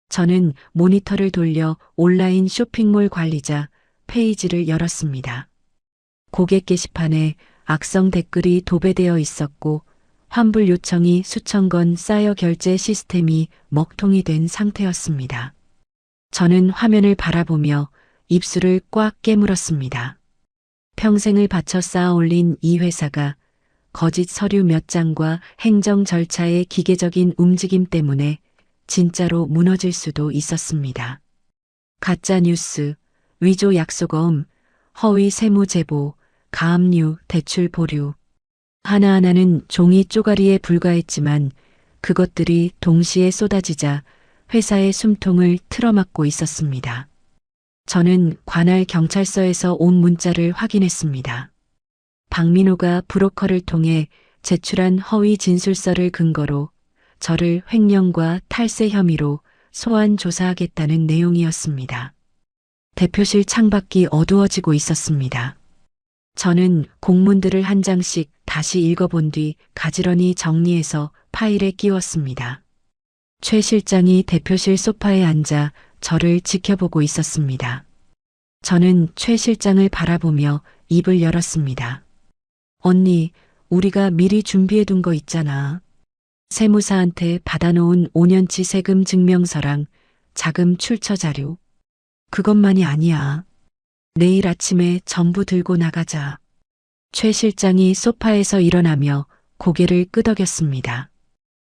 저는 모니터를 돌려 온라인 쇼핑몰 관리자 페이지를 열었습니다. 고객 게시판에 악성 댓글이 도배되어 있었고 환불 요청이 수천 건 쌓여 결제 시스템이 먹통이 된 상태였습니다. 저는 화면을 바라보며 입술을 꽉 깨물었습니다. 평생을 바쳐 쌓아 올린 이 회사가 거짓 서류 몇 장과 행정 절차의 기계적인 움직임 때문에 진짜로 무너질 수도 있었습니다. 가짜 뉴스, 위조 약속어음, 허위 세무 제보, 가압류, 대출 보류. 하나하나는 종이 쪼가리에 불과했지만 그것들이 동시에 쏟아지자 회사의 숨통을 틀어막고 있었습니다. 저는 관할 경찰서에서 온 문자를 확인했습니다. 박민호가 브로커를 통해 제출한 허위 진술서를 근거로 저를 횡령과 탈세 혐의로 소환 조사하겠다는 내용이었습니다. 대표실 창밖이 어두워지고 있었습니다. 저는 공문들을 한 장씩 다시 읽어본 뒤 가지런히 정리해서 파일에 끼웠습니다. 최 실장이 대표실 소파에 앉아 저를 지켜보고 있었습니다. 저는 최 실장을 바라보며 입을 열었습니다. 언니, 우리가 미리 준비해둔 거 있잖아. 세무사한테 받아놓은 5년치 세금 증명서랑 자금 출처 자료. 그것만이 아니야. 내일 아침에 전부 들고 나가자. 최 실장이 소파에서 일어나며 고개를 끄덕였습니다.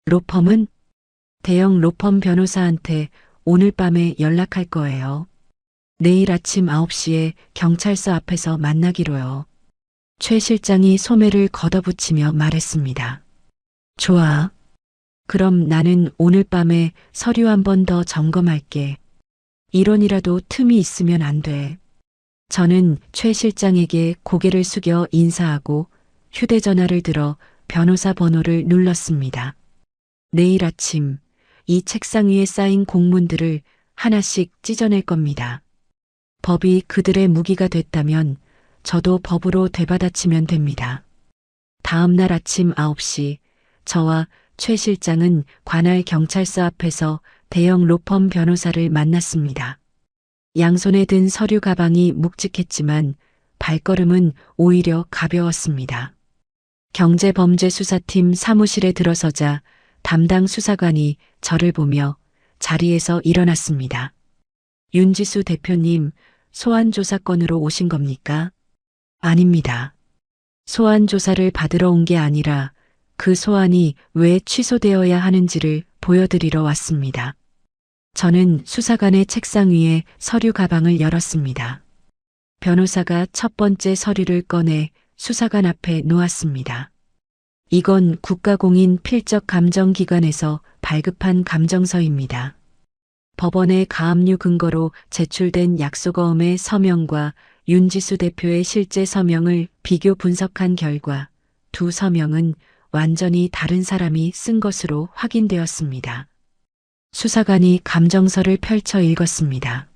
로펌은? 대형 로펌 변호사한테 오늘 밤에 연락할 거예요. 내일 아침 9시에 경찰서 앞에서 만나기로요. 최 실장이 소매를 걷어붙이며 말했습니다. 좋아. 그럼 나는 오늘 밤에 서류 한 번 더 점검할게. 이론이라도 틈이 있으면 안 돼. 저는 최 실장에게 고개를 숙여 인사하고 휴대전화를 들어 변호사 번호를 눌렀습니다. 내일 아침 이 책상 위에 쌓인 공문들을 하나씩 찢어낼 겁니다. 법이 그들의 무기가 됐다면 저도 법으로 되받아치면 됩니다. 다음 날 아침 9시 저와 최 실장은 관할 경찰서 앞에서 대형 로펌 변호사를 만났습니다. 양손에 든 서류 가방이 묵직했지만 발걸음은 오히려 가벼웠습니다. 경제범죄수사팀 사무실에 들어서자 담당 수사관이 저를 보며 자리에서 일어났습니다. 윤지수 대표님, 소환조사 건으로 오신 겁니까? 아닙니다. 소환조사를 받으러 온 게 아니라 그 소환이 왜 취소되어야 하는지를 보여드리러 왔습니다. 저는 수사관의 책상 위에 서류 가방을 열었습니다. 변호사가 첫 번째 서류를 꺼내 수사관 앞에 놓았습니다. 이건 국가공인 필적감정기관에서 발급한 감정서입니다. 법원의 가압류 근거로 제출된 약속어음의 서명과 윤지수 대표의 실제 서명을 비교 분석한 결과 두 서명은 완전히 다른 사람이 쓴 것으로 확인되었습니다. 수사관이 감정서를 펼쳐 읽었습니다.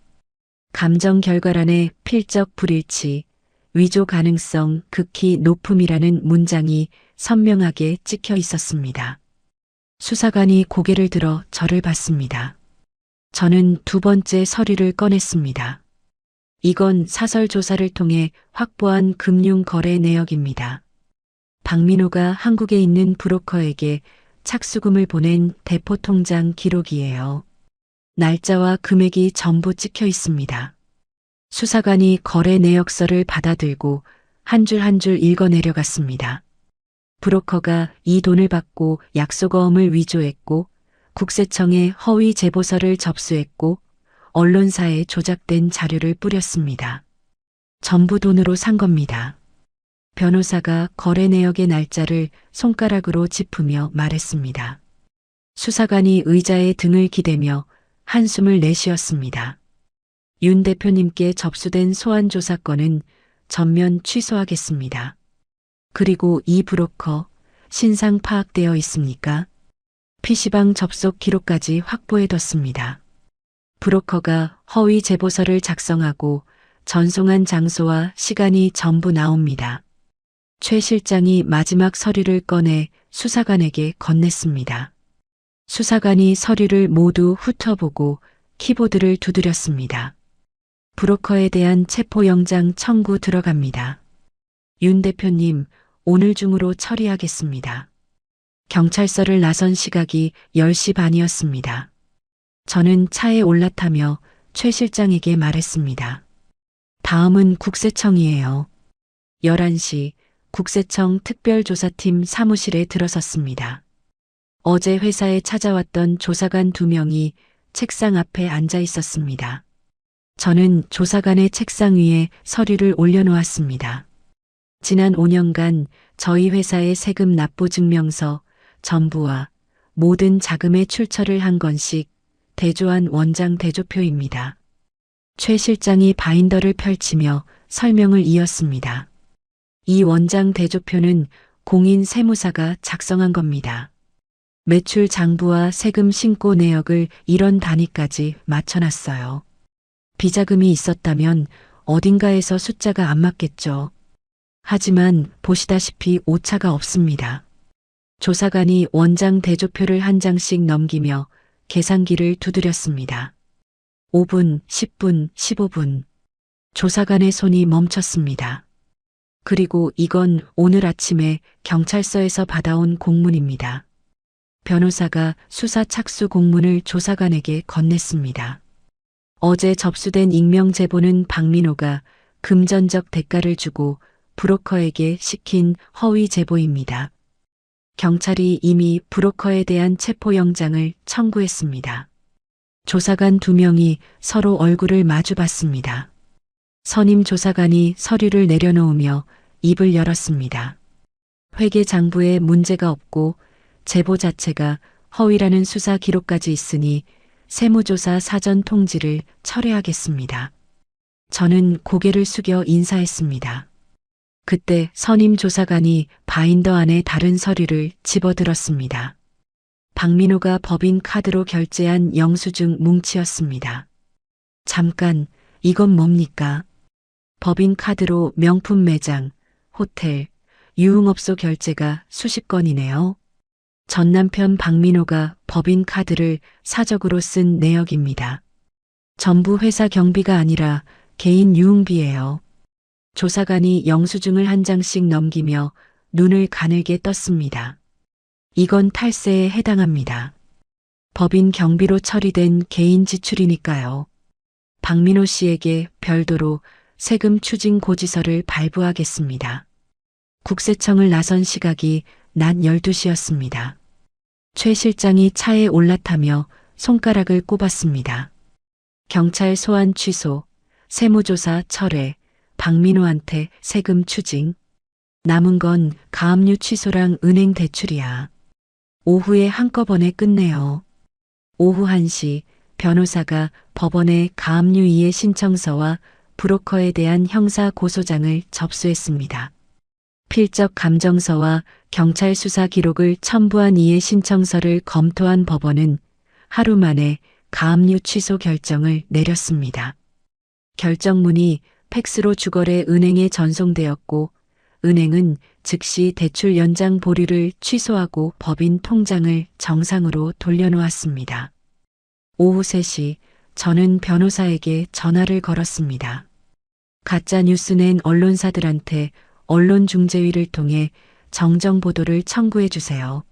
감정 결과란에 필적 불일치, 위조 가능성 극히 높음이라는 문장이 선명하게 찍혀 있었습니다. 수사관이 고개를 들어 저를 봤습니다. 저는 두 번째 서류를 꺼냈습니다. 이건 사설 조사를 통해 확보한 금융 거래 내역입니다. 박민호가 한국에 있는 브로커에게 착수금을 보낸 대포 통장 기록이에요. 날짜와 금액이 전부 찍혀 있습니다. 수사관이 거래 내역서를 받아들고 한 줄 한 줄 읽어 내려갔습니다. 브로커가 이 돈을 받고 약속어음을 위조했고 국세청에 허위 제보서를 접수했고 언론사에 조작된 자료를 뿌렸습니다. 전부 돈으로 산 겁니다. 변호사가 거래 내역의 날짜를 손가락으로 짚으며 말했습니다. 수사관이 의자에 등을 기대며 한숨을 내쉬었습니다. 윤 대표님께 접수된 소환조사 건은 전면 취소하겠습니다. 그리고 이 브로커 신상 파악되어 있습니까? PC방 접속 기록까지 확보해뒀습니다. 브로커가 허위 제보서를 작성하고 전송한 장소와 시간이 전부 나옵니다. 최 실장이 마지막 서류를 꺼내 수사관에게 건넸습니다. 수사관이 서류를 모두 훑어보고 키보드를 두드렸습니다. 브로커에 대한 체포영장 청구 들어갑니다. 윤 대표님, 오늘 중으로 처리하겠습니다. 경찰서를 나선 시각이 10시 반이었습니다. 저는 차에 올라타며 최 실장에게 말했습니다. 다음은 국세청이에요. 11시 국세청 특별조사팀 사무실에 들어섰습니다. 어제 회사에 찾아왔던 조사관 2명이 책상 앞에 앉아 있었습니다. 저는 조사관의 책상 위에 서류를 올려놓았습니다. 지난 5년간 저희 회사의 세금 납부 증명서, 전부와 모든 자금의 출처를 한 건씩 대조한 원장 대조표입니다. 최 실장이 바인더를 펼치며 설명을 이었습니다. 이 원장 대조표는 공인 세무사가 작성한 겁니다. 매출 장부와 세금 신고 내역을 이런 단위까지 맞춰놨어요. 비자금이 있었다면 어딘가에서 숫자가 안 맞겠죠. 하지만 보시다시피 오차가 없습니다. 조사관이 원장 대조표를 한 장씩 넘기며 계산기를 두드렸습니다. 5분, 10분, 15분. 조사관의 손이 멈췄습니다. 그리고 이건 오늘 아침에 경찰서에서 받아온 공문입니다. 변호사가 수사 착수 공문을 조사관에게 건넸습니다. 어제 접수된 익명 제보는 박민호가 금전적 대가를 주고 브로커에게 시킨 허위 제보입니다. 경찰이 이미 브로커에 대한 체포영장을 청구했습니다. 조사관 2명이 서로 얼굴을 마주봤습니다. 선임 조사관이 서류를 내려놓으며 입을 열었습니다. 회계 장부에 문제가 없고 제보 자체가 허위라는 수사 기록까지 있으니 세무조사 사전 통지를 철회하겠습니다. 저는 고개를 숙여 인사했습니다. 그때 선임 조사관이 바인더 안에 다른 서류를 집어들었습니다. 박민호가 법인 카드로 결제한 영수증 뭉치였습니다. 잠깐, 이건 뭡니까? 법인 카드로 명품 매장, 호텔, 유흥업소 결제가 수십 건이네요. 전 남편 박민호가 법인 카드를 사적으로 쓴 내역입니다. 전부 회사 경비가 아니라 개인 유흥비예요. 조사관이 영수증을 한 장씩 넘기며 눈을 가늘게 떴습니다. 이건 탈세에 해당합니다. 법인 경비로 처리된 개인 지출이니까요. 박민호 씨에게 별도로 세금 추징 고지서를 발부하겠습니다. 국세청을 나선 시각이 낮 12시였습니다. 최 실장이 차에 올라타며 손가락을 꼽았습니다. 경찰 소환 취소, 세무조사 철회, 박민호한테 세금 추징. 남은 건 가압류 취소랑 은행 대출이야. 오후에 한꺼번에 끝내요. 오후 1시 변호사가 법원에 가압류 이해 신청서와 브로커에 대한 형사 고소장을 접수했습니다. 필적 감정서와 경찰 수사 기록을 첨부한 이해 신청서를 검토한 법원은 하루 만에 가압류 취소 결정을 내렸습니다. 결정문이 팩스로 주거래 은행에 전송되었고 은행은 즉시 대출 연장 보류를 취소하고 법인 통장을 정상으로 돌려놓았습니다. 오후 3시 저는 변호사에게 전화를 걸었습니다. 가짜 뉴스 낸 언론사들한테 언론중재위를 통해 정정 보도를 청구해 주세요.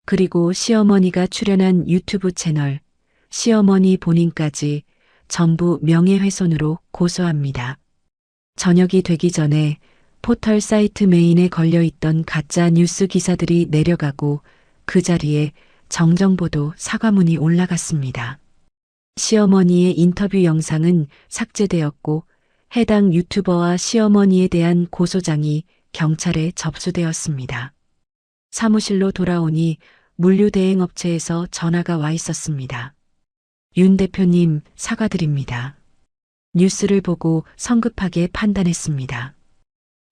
그리고 시어머니가 출연한 유튜브 채널, 시어머니 본인까지 전부 명예훼손으로 고소합니다. 저녁이 되기 전에 포털 사이트 메인에 걸려있던 가짜 뉴스 기사들이 내려가고 그 자리에 정정보도 사과문이 올라갔습니다. 시어머니의 인터뷰 영상은 삭제되었고 해당 유튜버와 시어머니에 대한 고소장이 경찰에 접수되었습니다. 사무실로 돌아오니 물류대행업체에서 전화가 와 있었습니다. 윤 대표님, 사과드립니다. 뉴스를 보고 성급하게 판단했습니다.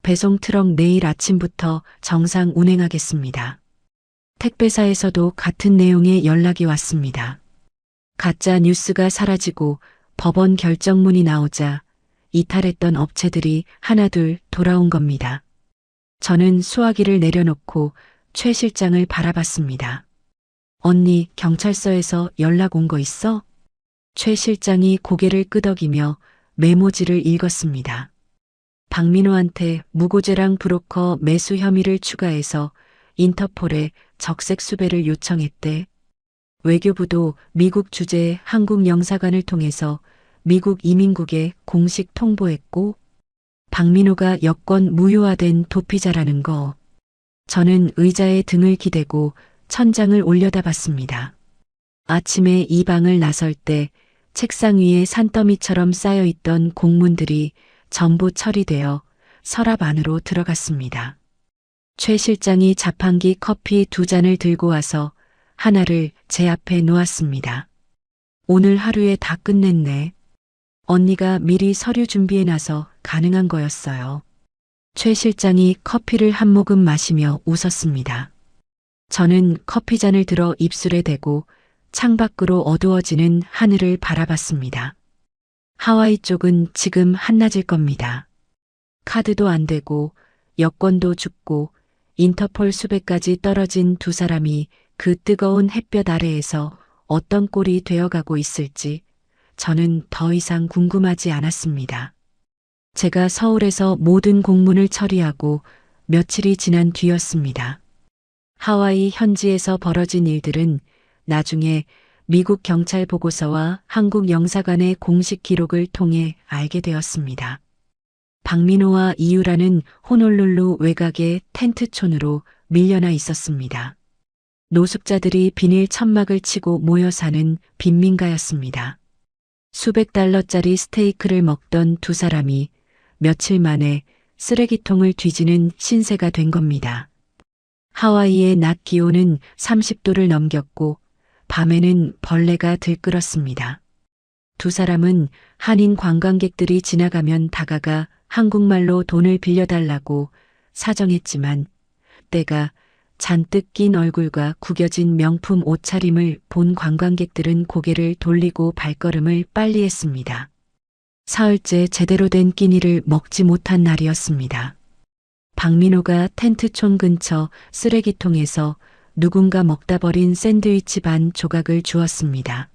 배송 트럭 내일 아침부터 정상 운행하겠습니다. 택배사에서도 같은 내용의 연락이 왔습니다. 가짜 뉴스가 사라지고 법원 결정문이 나오자 이탈했던 업체들이 하나둘 돌아온 겁니다. 저는 수화기를 내려놓고 최 실장을 바라봤습니다. 언니, 경찰서에서 연락 온 거 있어? 최 실장이 고개를 끄덕이며 메모지를 읽었습니다. 박민호한테 무고죄랑 브로커 매수 혐의를 추가해서 인터폴에 적색 수배를 요청했대. 외교부도 미국 주재 한국 영사관을 통해서 미국 이민국에 공식 통보했고 박민호가 여권 무효화된 도피자라는 거. 저는 의자에 등을 기대고 천장을 올려다봤습니다. 아침에 이 방을 나설 때 책상 위에 산더미처럼 쌓여있던 공문들이 전부 처리되어 서랍 안으로 들어갔습니다. 최 실장이 자판기 커피 2잔을 들고 와서 하나를 제 앞에 놓았습니다. 오늘 하루에 다 끝냈네. 언니가 미리 서류 준비해놔서 가능한 거였어요. 최 실장이 커피를 한 모금 마시며 웃었습니다. 저는 커피잔을 들어 입술에 대고 창밖으로 어두워지는 하늘을 바라봤습니다. 하와이 쪽은 지금 한낮일 겁니다. 카드도 안 되고 여권도 죽고 인터폴 수배까지 떨어진 두 사람이 그 뜨거운 햇볕 아래에서 어떤 꼴이 되어가고 있을지 저는 더 이상 궁금하지 않았습니다. 제가 서울에서 모든 공문을 처리하고 며칠이 지난 뒤였습니다. 하와이 현지에서 벌어진 일들은 나중에 미국 경찰 보고서와 한국 영사관의 공식 기록을 통해 알게 되었습니다. 박민호와 이유라는 호놀룰루 외곽의 텐트촌으로 밀려나 있었습니다. 노숙자들이 비닐 천막을 치고 모여 사는 빈민가였습니다. 수백 달러짜리 스테이크를 먹던 두 사람이 며칠 만에 쓰레기통을 뒤지는 신세가 된 겁니다. 하와이의 낮 기온은 30도를 넘겼고 밤에는 벌레가 들끓었습니다. 두 사람은 한인 관광객들이 지나가면 다가가 한국말로 돈을 빌려달라고 사정했지만 때가 잔뜩 낀 얼굴과 구겨진 명품 옷차림을 본 관광객들은 고개를 돌리고 발걸음을 빨리 했습니다. 사흘째 제대로 된 끼니를 먹지 못한 날이었습니다. 박민호가 텐트촌 근처 쓰레기통에서 누군가 먹다 버린 샌드위치 반 조각을 주었습니다.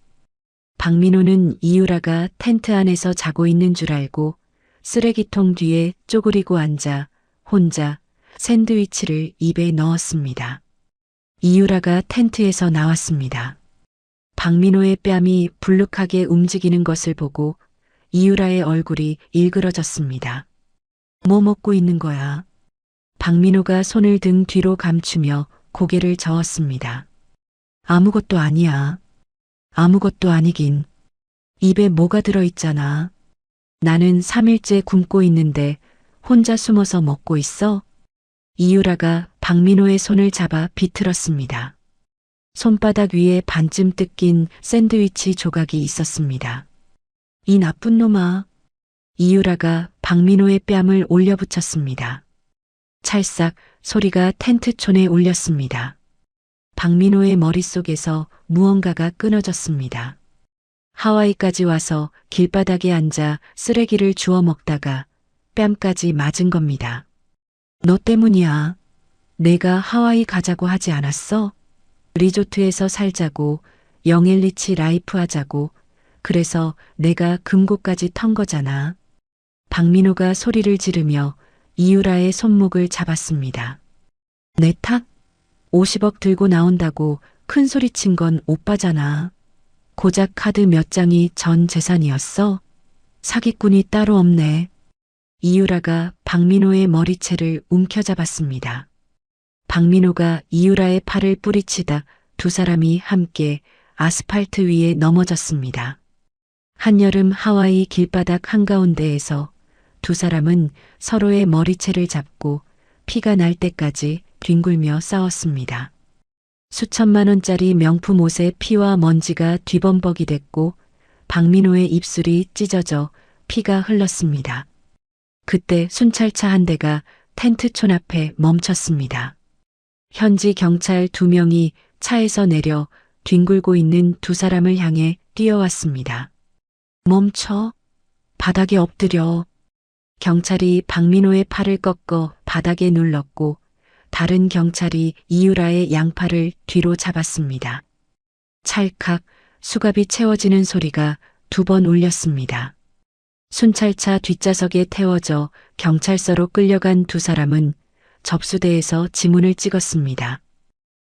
박민호는 이유라가 텐트 안에서 자고 있는 줄 알고 쓰레기통 뒤에 쪼그리고 앉아 혼자 샌드위치를 입에 넣었습니다. 이유라가 텐트에서 나왔습니다. 박민호의 뺨이 불룩하게 움직이는 것을 보고 이유라의 얼굴이 일그러졌습니다. 뭐 먹고 있는 거야? 박민호가 손을 등 뒤로 감추며 고개를 저었습니다. 아무것도 아니야. 아무것도 아니긴. 입에 뭐가 들어있잖아. 나는 3일째 굶고 있는데 혼자 숨어서 먹고 있어? 이유라가 박민호의 손을 잡아 비틀었습니다. 손바닥 위에 반쯤 뜯긴 샌드위치 조각이 있었습니다. 이 나쁜 놈아. 이유라가 박민호의 뺨을 올려붙였습니다. 찰싹 소리가 텐트촌에 울렸습니다. 박민호의 머릿속에서 무언가가 끊어졌습니다. 하와이까지 와서 길바닥에 앉아 쓰레기를 주워 먹다가 뺨까지 맞은 겁니다. 너 때문이야. 내가 하와이 가자고 하지 않았어? 리조트에서 살자고, 영엘리치 라이프 하자고, 그래서 내가 금고까지 턴 거잖아. 박민호가 소리를 지르며 이유라의 손목을 잡았습니다. 내 탓? 50억 들고 나온다고 큰 소리 친 건 오빠잖아. 고작 카드 몇 장이 전 재산이었어? 사기꾼이 따로 없네. 이유라가 박민호의 머리채를 움켜잡았습니다. 박민호가 이유라의 팔을 뿌리치다 두 사람이 함께 아스팔트 위에 넘어졌습니다. 한여름 하와이 길바닥 한가운데에서 두 사람은 서로의 머리채를 잡고 피가 날 때까지 뒹굴며 싸웠습니다. 수천만 원짜리 명품 옷에 피와 먼지가 뒤범벅이 됐고 박민호의 입술이 찢어져 피가 흘렀습니다. 그때 순찰차 한 대가 텐트촌 앞에 멈췄습니다. 현지 경찰 2명이 차에서 내려 뒹굴고 있는 두 사람을 향해 뛰어왔습니다. 멈춰. 바닥에 엎드려. 경찰이 박민호의 팔을 꺾어 바닥에 눌렀고 다른 경찰이 이유라의 양팔을 뒤로 잡았습니다. 찰칵 수갑이 채워지는 소리가 2번 울렸습니다. 순찰차 뒷좌석에 태워져 경찰서로 끌려간 두 사람은 접수대에서 지문을 찍었습니다.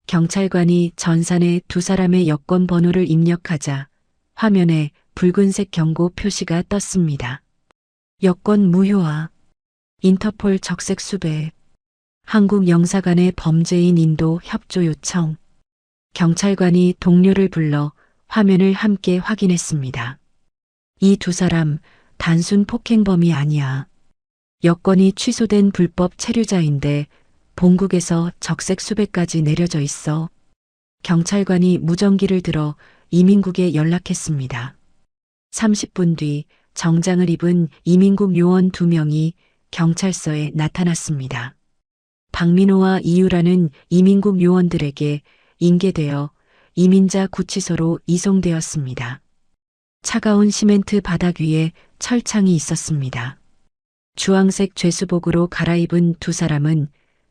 경찰관이 전산에 두 사람의 여권 번호를 입력하자 화면에 붉은색 경고 표시가 떴습니다. 여권 무효화. 인터폴 적색 수배. 한국 영사관의 범죄인 인도 협조 요청. 경찰관이 동료를 불러 화면을 함께 확인했습니다. 이 두 사람 단순 폭행범이 아니야. 여권이 취소된 불법 체류자인데 본국에서 적색 수배까지 내려져 있어. 경찰관이 무전기를 들어 이민국에 연락했습니다. 30분 뒤 정장을 입은 이민국 요원 2명이 경찰서에 나타났습니다. 박민호와 이유라는 이민국 요원들에게 인계되어 이민자 구치소로 이송되었습니다. 차가운 시멘트 바닥 위에 철창이 있었습니다. 주황색 죄수복으로 갈아입은 두 사람은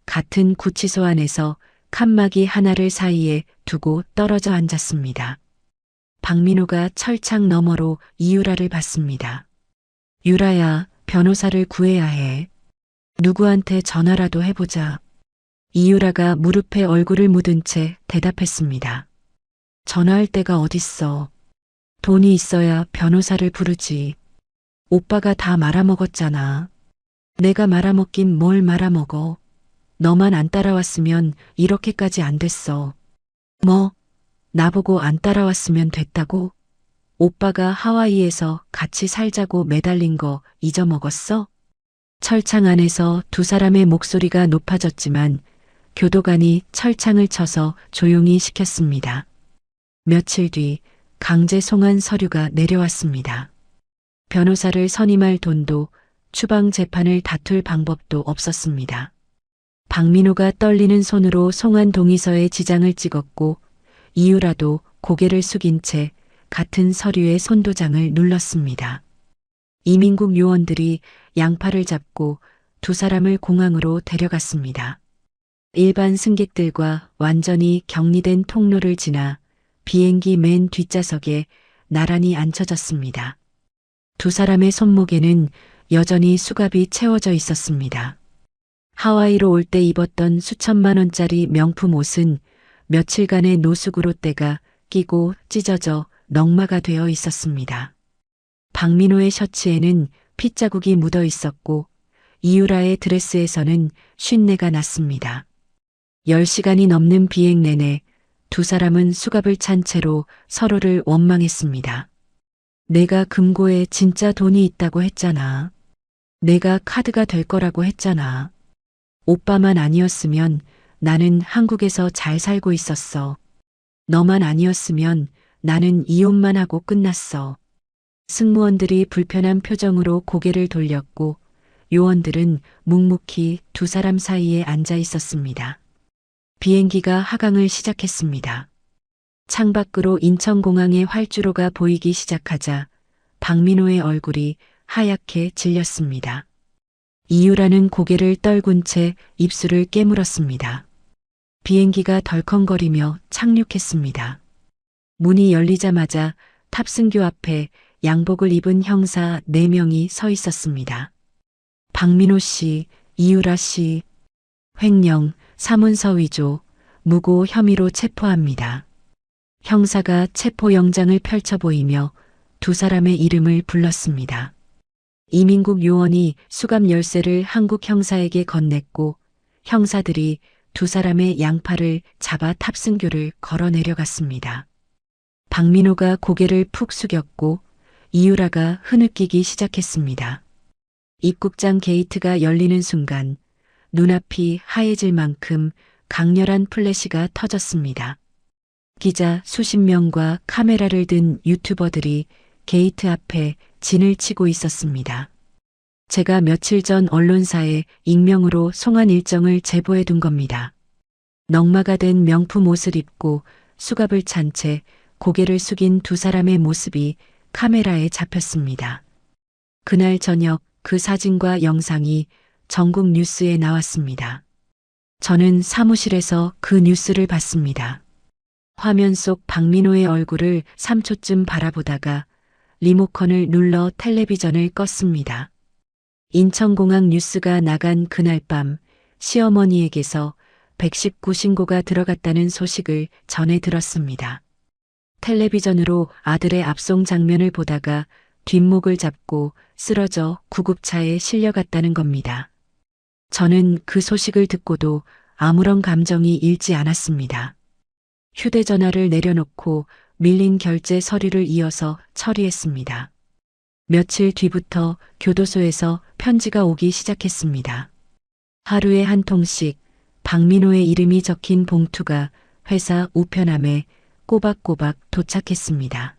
같은 구치소 안에서 칸막이 하나를 사이에 두고 떨어져 앉았습니다. 박민호가 철창 너머로 이유라를 봤습니다. 유라야, 변호사를 구해야 해. 누구한테 전화라도 해보자. 이유라가 무릎에 얼굴을 묻은 채 대답했습니다. 전화할 데가 어딨어. 돈이 있어야 변호사를 부르지. 오빠가 다 말아먹었잖아. 내가 말아먹긴 뭘 말아먹어. 너만 안 따라왔으면 이렇게까지 안 됐어. 뭐? 나보고 안 따라왔으면 됐다고? 오빠가 하와이에서 같이 살자고 매달린 거 잊어먹었어? 철창 안에서 두 사람의 목소리가 높아졌지만 교도관이 철창을 쳐서 조용히 시켰습니다. 며칠 뒤 강제 송환 서류가 내려왔습니다. 변호사를 선임할 돈도 추방 재판을 다툴 방법도 없었습니다. 박민호가 떨리는 손으로 송환 동의서에 지장을 찍었고 이유라도 고개를 숙인 채 같은 서류의 손도장을 눌렀습니다. 이민국 요원들이 양팔을 잡고 두 사람을 공항으로 데려갔습니다. 일반 승객들과 완전히 격리된 통로를 지나 비행기 맨 뒷좌석에 나란히 앉혀졌습니다. 두 사람의 손목에는 여전히 수갑이 채워져 있었습니다. 하와이로 올 때 입었던 수천만 원짜리 명품 옷은 며칠간의 노숙으로 때가 끼고 찢어져 넝마가 되어 있었습니다. 박민호의 셔츠에는 핏자국이 묻어 있었고 이유라의 드레스에서는 쉰내가 났습니다. 10시간이 넘는 비행 내내 두 사람은 수갑을 찬 채로 서로를 원망했습니다. 내가 금고에 진짜 돈이 있다고 했잖아. 내가 카드가 될 거라고 했잖아. 오빠만 아니었으면 나는 한국에서 잘 살고 있었어. 너만 아니었으면 나는 이혼만 하고 끝났어. 승무원들이 불편한 표정으로 고개를 돌렸고 요원들은 묵묵히 두 사람 사이에 앉아 있었습니다. 비행기가 하강을 시작했습니다. 창밖으로 인천공항의 활주로가 보이기 시작하자 박민호의 얼굴이 하얗게 질렸습니다. 이유라는 고개를 떨군 채 입술을 깨물었습니다. 비행기가 덜컹거리며 착륙했습니다. 문이 열리자마자 탑승교 앞에 양복을 입은 형사 4명이 서 있었습니다. 박민호 씨, 이유라 씨, 횡령, 사문서 위조, 무고 혐의로 체포합니다. 형사가 체포영장을 펼쳐 보이며 두 사람의 이름을 불렀습니다. 이민국 요원이 수갑 열쇠를 한국 형사에게 건넸고 형사들이 두 사람의 양팔을 잡아 탑승교를 걸어 내려갔습니다. 박민호가 고개를 푹 숙였고 이유라가 흐느끼기 시작했습니다. 입국장 게이트가 열리는 순간 눈앞이 하얘질 만큼 강렬한 플래시가 터졌습니다. 기자 수십 명과 카메라를 든 유튜버들이 게이트 앞에 진을 치고 있었습니다. 제가 며칠 전 언론사에 익명으로 송환 일정을 제보해 둔 겁니다. 넝마가 된 명품 옷을 입고 수갑을 찬 채 고개를 숙인 두 사람의 모습이 카메라에 잡혔습니다. 그날 저녁 그 사진과 영상이 전국 뉴스에 나왔습니다. 저는 사무실에서 그 뉴스를 봤습니다. 화면 속 박민호의 얼굴을 3초쯤 바라보다가 리모컨을 눌러 텔레비전을 껐습니다. 인천공항 뉴스가 나간 그날 밤 시어머니에게서 119 신고가 들어갔다는 소식을 전해 들었습니다. 텔레비전으로 아들의 압송 장면을 보다가 뒷목을 잡고 쓰러져 구급차에 실려갔다는 겁니다. 저는 그 소식을 듣고도 아무런 감정이 일지 않았습니다. 휴대전화를 내려놓고 밀린 결제 서류를 이어서 처리했습니다. 며칠 뒤부터 교도소에서 편지가 오기 시작했습니다. 하루에 한 통씩 박민호의 이름이 적힌 봉투가 회사 우편함에 꼬박꼬박 도착했습니다.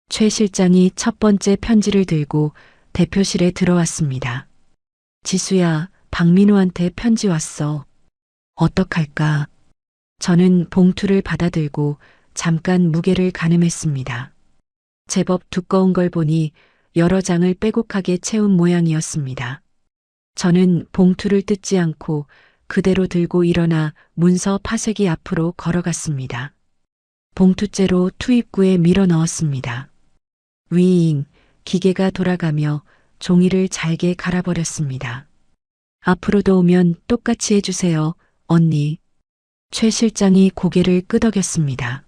최 실장이 첫 번째 편지를 들고 대표실에 들어왔습니다. 지수야, 박민호한테 편지 왔어. 어떡할까? 저는 봉투를 받아들고 잠깐 무게를 가늠했습니다. 제법 두꺼운 걸 보니 여러 장을 빼곡하게 채운 모양이었습니다. 저는 봉투를 뜯지 않고 그대로 들고 일어나 문서 파쇄기 앞으로 걸어갔습니다. 봉투째로 투입구에 밀어 넣었습니다. 위잉, 기계가 돌아가며 종이를 잘게 갈아버렸습니다. 앞으로도 오면 똑같이 해주세요, 언니. 최 실장이 고개를 끄덕였습니다.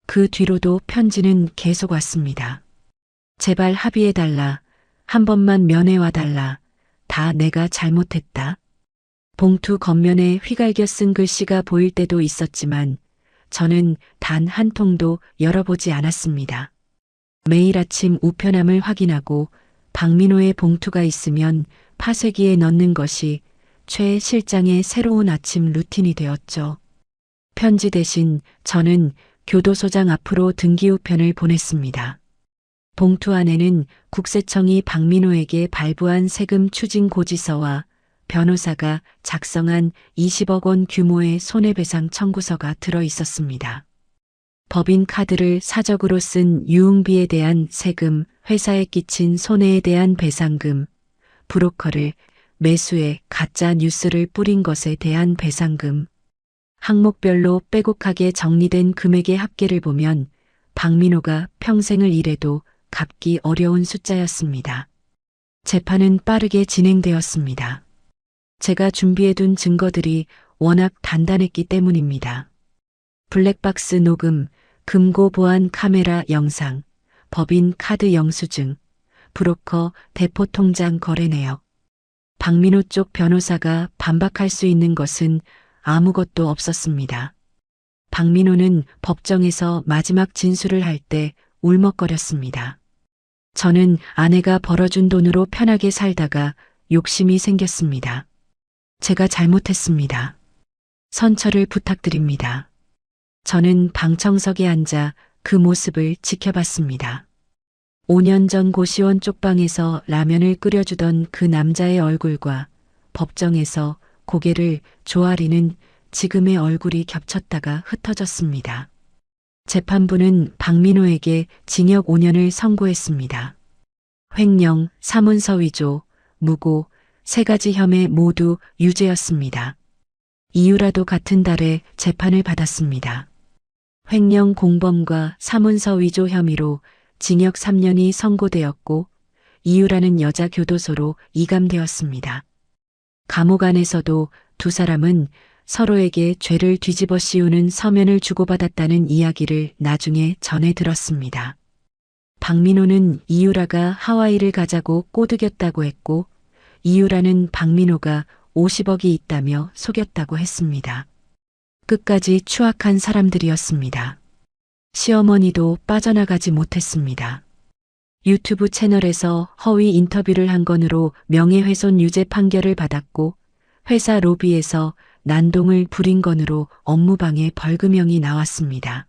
그 뒤로도 편지는 계속 왔습니다. 제발 합의해달라. 한 번만 면회와달라. 다 내가 잘못했다. 봉투 겉면에 휘갈겨 쓴 글씨가 보일 때도 있었지만 저는 단 한 통도 열어보지 않았습니다. 매일 아침 우편함을 확인하고 박민호의 봉투가 있으면 파쇄기에 넣는 것이 최 실장의 새로운 아침 루틴이 되었죠. 편지 대신 저는 교도소장 앞으로 등기우편을 보냈습니다. 봉투 안에는 국세청이 박민호에게 발부한 세금 추징 고지서와 변호사가 작성한 20억 원 규모의 손해배상 청구서가 들어 있었습니다. 법인 카드를 사적으로 쓴 유흥비에 대한 세금, 회사에 끼친 손해에 대한 배상금, 브로커를 매수해 가짜 뉴스를 뿌린 것에 대한 배상금, 항목별로 빼곡하게 정리된 금액의 합계를 보면 박민호가 평생을 일해도 갚기 어려운 숫자였습니다. 재판은 빠르게 진행되었습니다. 제가 준비해둔 증거들이 워낙 단단했기 때문입니다. 블랙박스 녹음, 금고 보안 카메라 영상, 법인 카드 영수증, 브로커 대포 통장 거래 내역. 박민호 쪽 변호사가 반박할 수 있는 것은 아무것도 없었습니다. 박민호는 법정에서 마지막 진술을 할 때 울먹거렸습니다. 저는 아내가 벌어준 돈으로 편하게 살다가 욕심이 생겼습니다. 제가 잘못했습니다. 선처를 부탁드립니다. 저는 방청석에 앉아 그 모습을 지켜봤습니다. 5년 전 고시원 쪽방에서 라면을 끓여주던 그 남자의 얼굴과 법정에서 고개를 조아리는 지금의 얼굴이 겹쳤다가 흩어졌습니다. 재판부는 박민호에게 징역 5년을 선고했습니다. 횡령, 사문서 위조, 무고, 3가지 혐의 모두 유죄였습니다. 이유라도 같은 달에 재판을 받았습니다. 횡령 공범과 사문서 위조 혐의로 징역 3년이 선고되었고 이유라는 여자 교도소로 이감되었습니다. 감옥 안에서도 두 사람은 서로에게 죄를 뒤집어 씌우는 서면을 주고받았다는 이야기를 나중에 전해 들었습니다. 박민호는 이유라가 하와이를 가자고 꼬드겼다고 했고 이유라는 박민호가 50억이 있다며 속였다고 했습니다. 끝까지 추악한 사람들이었습니다. 시어머니도 빠져나가지 못했습니다. 유튜브 채널에서 허위 인터뷰를 한 건으로 명예훼손 유죄 판결을 받았고 회사 로비에서 난동을 부린 건으로 업무방해 벌금형이 나왔습니다.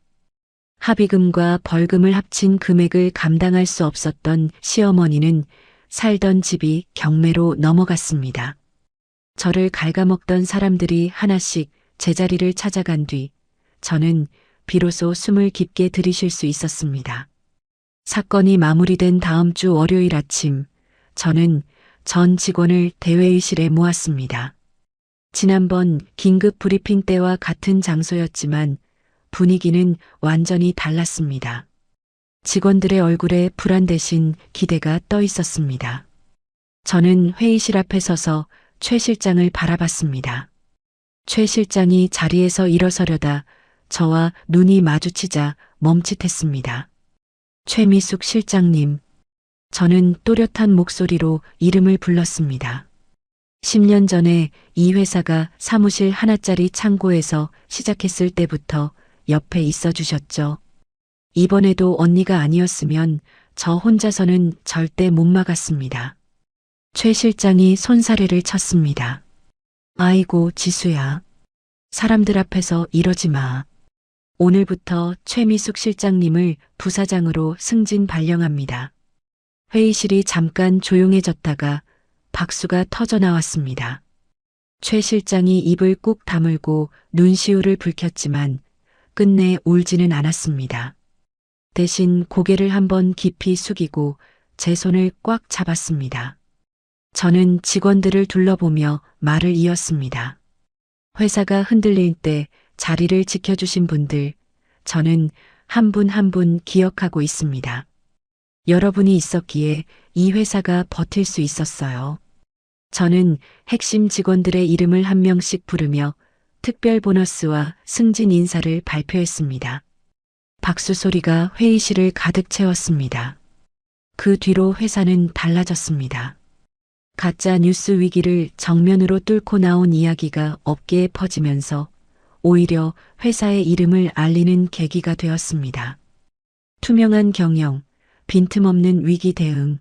합의금과 벌금을 합친 금액을 감당할 수 없었던 시어머니는 살던 집이 경매로 넘어갔습니다. 저를 갉아먹던 사람들이 하나씩 제자리를 찾아간 뒤 저는 비로소 숨을 깊게 들이쉴 수 있었습니다. 사건이 마무리된 다음 주 월요일 아침 저는 전 직원을 대회의실에 모았습니다. 지난번 긴급 브리핑 때와 같은 장소였지만 분위기는 완전히 달랐습니다. 직원들의 얼굴에 불안 대신 기대가 떠 있었습니다. 저는 회의실 앞에 서서 최 실장을 바라봤습니다. 최 실장이 자리에서 일어서려다 저와 눈이 마주치자 멈칫했습니다. 최미숙 실장님. 저는 또렷한 목소리로 이름을 불렀습니다. 10년 전에 이 회사가 사무실 하나짜리 창고에서 시작했을 때부터 옆에 있어 주셨죠. 이번에도 언니가 아니었으면 저 혼자서는 절대 못 막았습니다. 최 실장이 손사래를 쳤습니다. 아이고 지수야. 사람들 앞에서 이러지 마. 오늘부터 최미숙 실장님을 부사장으로 승진 발령합니다. 회의실이 잠깐 조용해졌다가 박수가 터져 나왔습니다. 최 실장이 입을 꾹 다물고 눈시울을 붉혔지만 끝내 울지는 않았습니다. 대신 고개를 한번 깊이 숙이고 제 손을 꽉 잡았습니다. 저는 직원들을 둘러보며 말을 이었습니다. 회사가 흔들릴 때 자리를 지켜주신 분들, 저는 한 분 한 분 기억하고 있습니다. 여러분이 있었기에 이 회사가 버틸 수 있었어요. 저는 핵심 직원들의 이름을 한 명씩 부르며 특별 보너스와 승진 인사를 발표했습니다. 박수 소리가 회의실을 가득 채웠습니다. 그 뒤로 회사는 달라졌습니다. 가짜 뉴스 위기를 정면으로 뚫고 나온 이야기가 업계에 퍼지면서 오히려 회사의 이름을 알리는 계기가 되었습니다. 투명한 경영, 빈틈없는 위기 대응,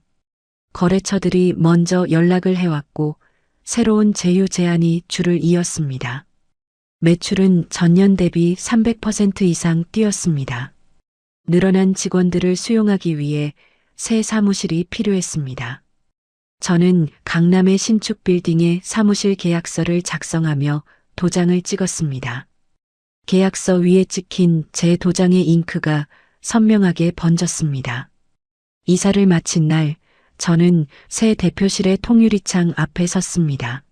거래처들이 먼저 연락을 해왔고 새로운 제휴 제안이 줄을 이었습니다. 매출은 전년 대비 300% 이상 뛰었습니다. 늘어난 직원들을 수용하기 위해 새 사무실이 필요했습니다. 저는 강남의 신축 빌딩에 사무실 계약서를 작성하며 도장을 찍었습니다. 계약서 위에 찍힌 제 도장의 잉크가 선명하게 번졌습니다. 이사를 마친 날, 저는 새 대표실의 통유리창 앞에 섰습니다.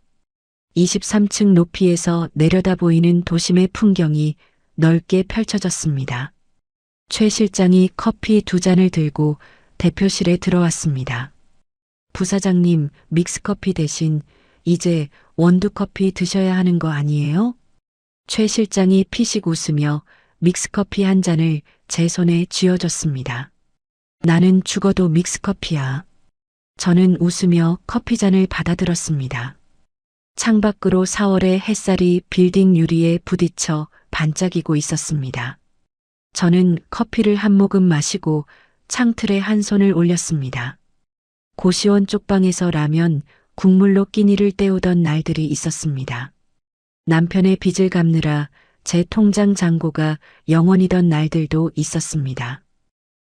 23층 높이에서 내려다 보이는 도심의 풍경이 넓게 펼쳐졌습니다. 최 실장이 커피 2잔을 들고 대표실에 들어왔습니다. 부사장님, 믹스커피 대신 이제 원두커피 드셔야 하는 거 아니에요? 최 실장이 피식 웃으며 믹스커피 한 잔을 제 손에 쥐어줬습니다. 나는 죽어도 믹스커피야. 저는 웃으며 커피잔을 받아들었습니다. 창밖으로 4월의 햇살이 빌딩 유리에 부딪혀 반짝이고 있었습니다. 저는 커피를 한 모금 마시고 창틀에 한 손을 올렸습니다. 고시원 쪽방에서 라면, 국물로 끼니를 때우던 날들이 있었습니다. 남편의 빚을 갚느라 제 통장 잔고가 영원이던 날들도 있었습니다.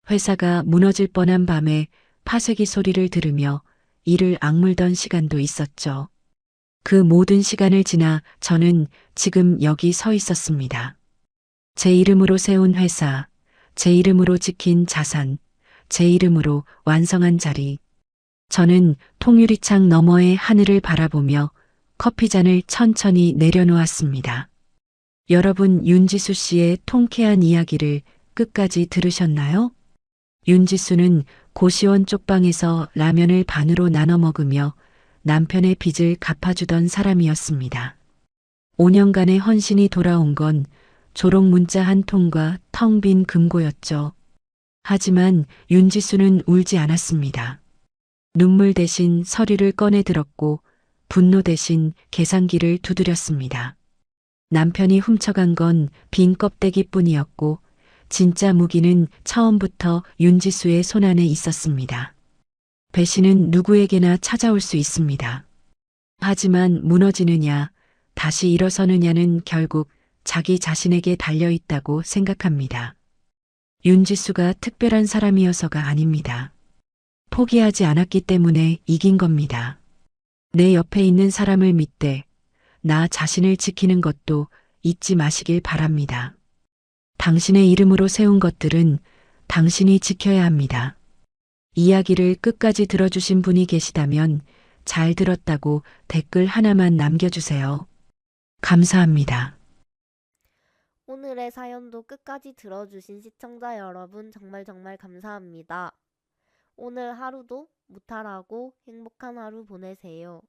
회사가 무너질 뻔한 밤에 파쇄기 소리를 들으며 이를 악물던 시간도 있었죠. 그 모든 시간을 지나 저는 지금 여기 서 있었습니다. 제 이름으로 세운 회사, 제 이름으로 지킨 자산, 제 이름으로 완성한 자리. 저는 통유리창 너머의 하늘을 바라보며 커피잔을 천천히 내려놓았습니다. 여러분, 윤지수 씨의 통쾌한 이야기를 끝까지 들으셨나요? 윤지수는 고시원 쪽방에서 라면을 반으로 나눠 먹으며 남편의 빚을 갚아주던 사람이었습니다. 5년간의 헌신이 돌아온 건 조롱 문자 한 통과 텅 빈 금고였죠. 하지만 윤지수는 울지 않았습니다. 눈물 대신 서류를 꺼내 들었고 분노 대신 계산기를 두드렸습니다. 남편이 훔쳐간 건 빈 껍데기뿐이었고 진짜 무기는 처음부터 윤지수의 손안에 있었습니다. 배신은 누구에게나 찾아올 수 있습니다. 하지만 무너지느냐, 다시 일어서느냐는 결국 자기 자신에게 달려있다고 생각합니다. 윤지수가 특별한 사람이어서가 아닙니다. 포기하지 않았기 때문에 이긴 겁니다. 내 옆에 있는 사람을 믿되 나 자신을 지키는 것도 잊지 마시길 바랍니다. 당신의 이름으로 세운 것들은 당신이 지켜야 합니다. 이야기를 끝까지 들어주신 분이 계시다면 잘 들었다고 댓글 하나만 남겨주세요. 감사합니다. 오늘의 사연도 끝까지 들어주신 시청자 여러분 정말 감사합니다. 오늘 하루도 무탈하고 행복한 하루 보내세요.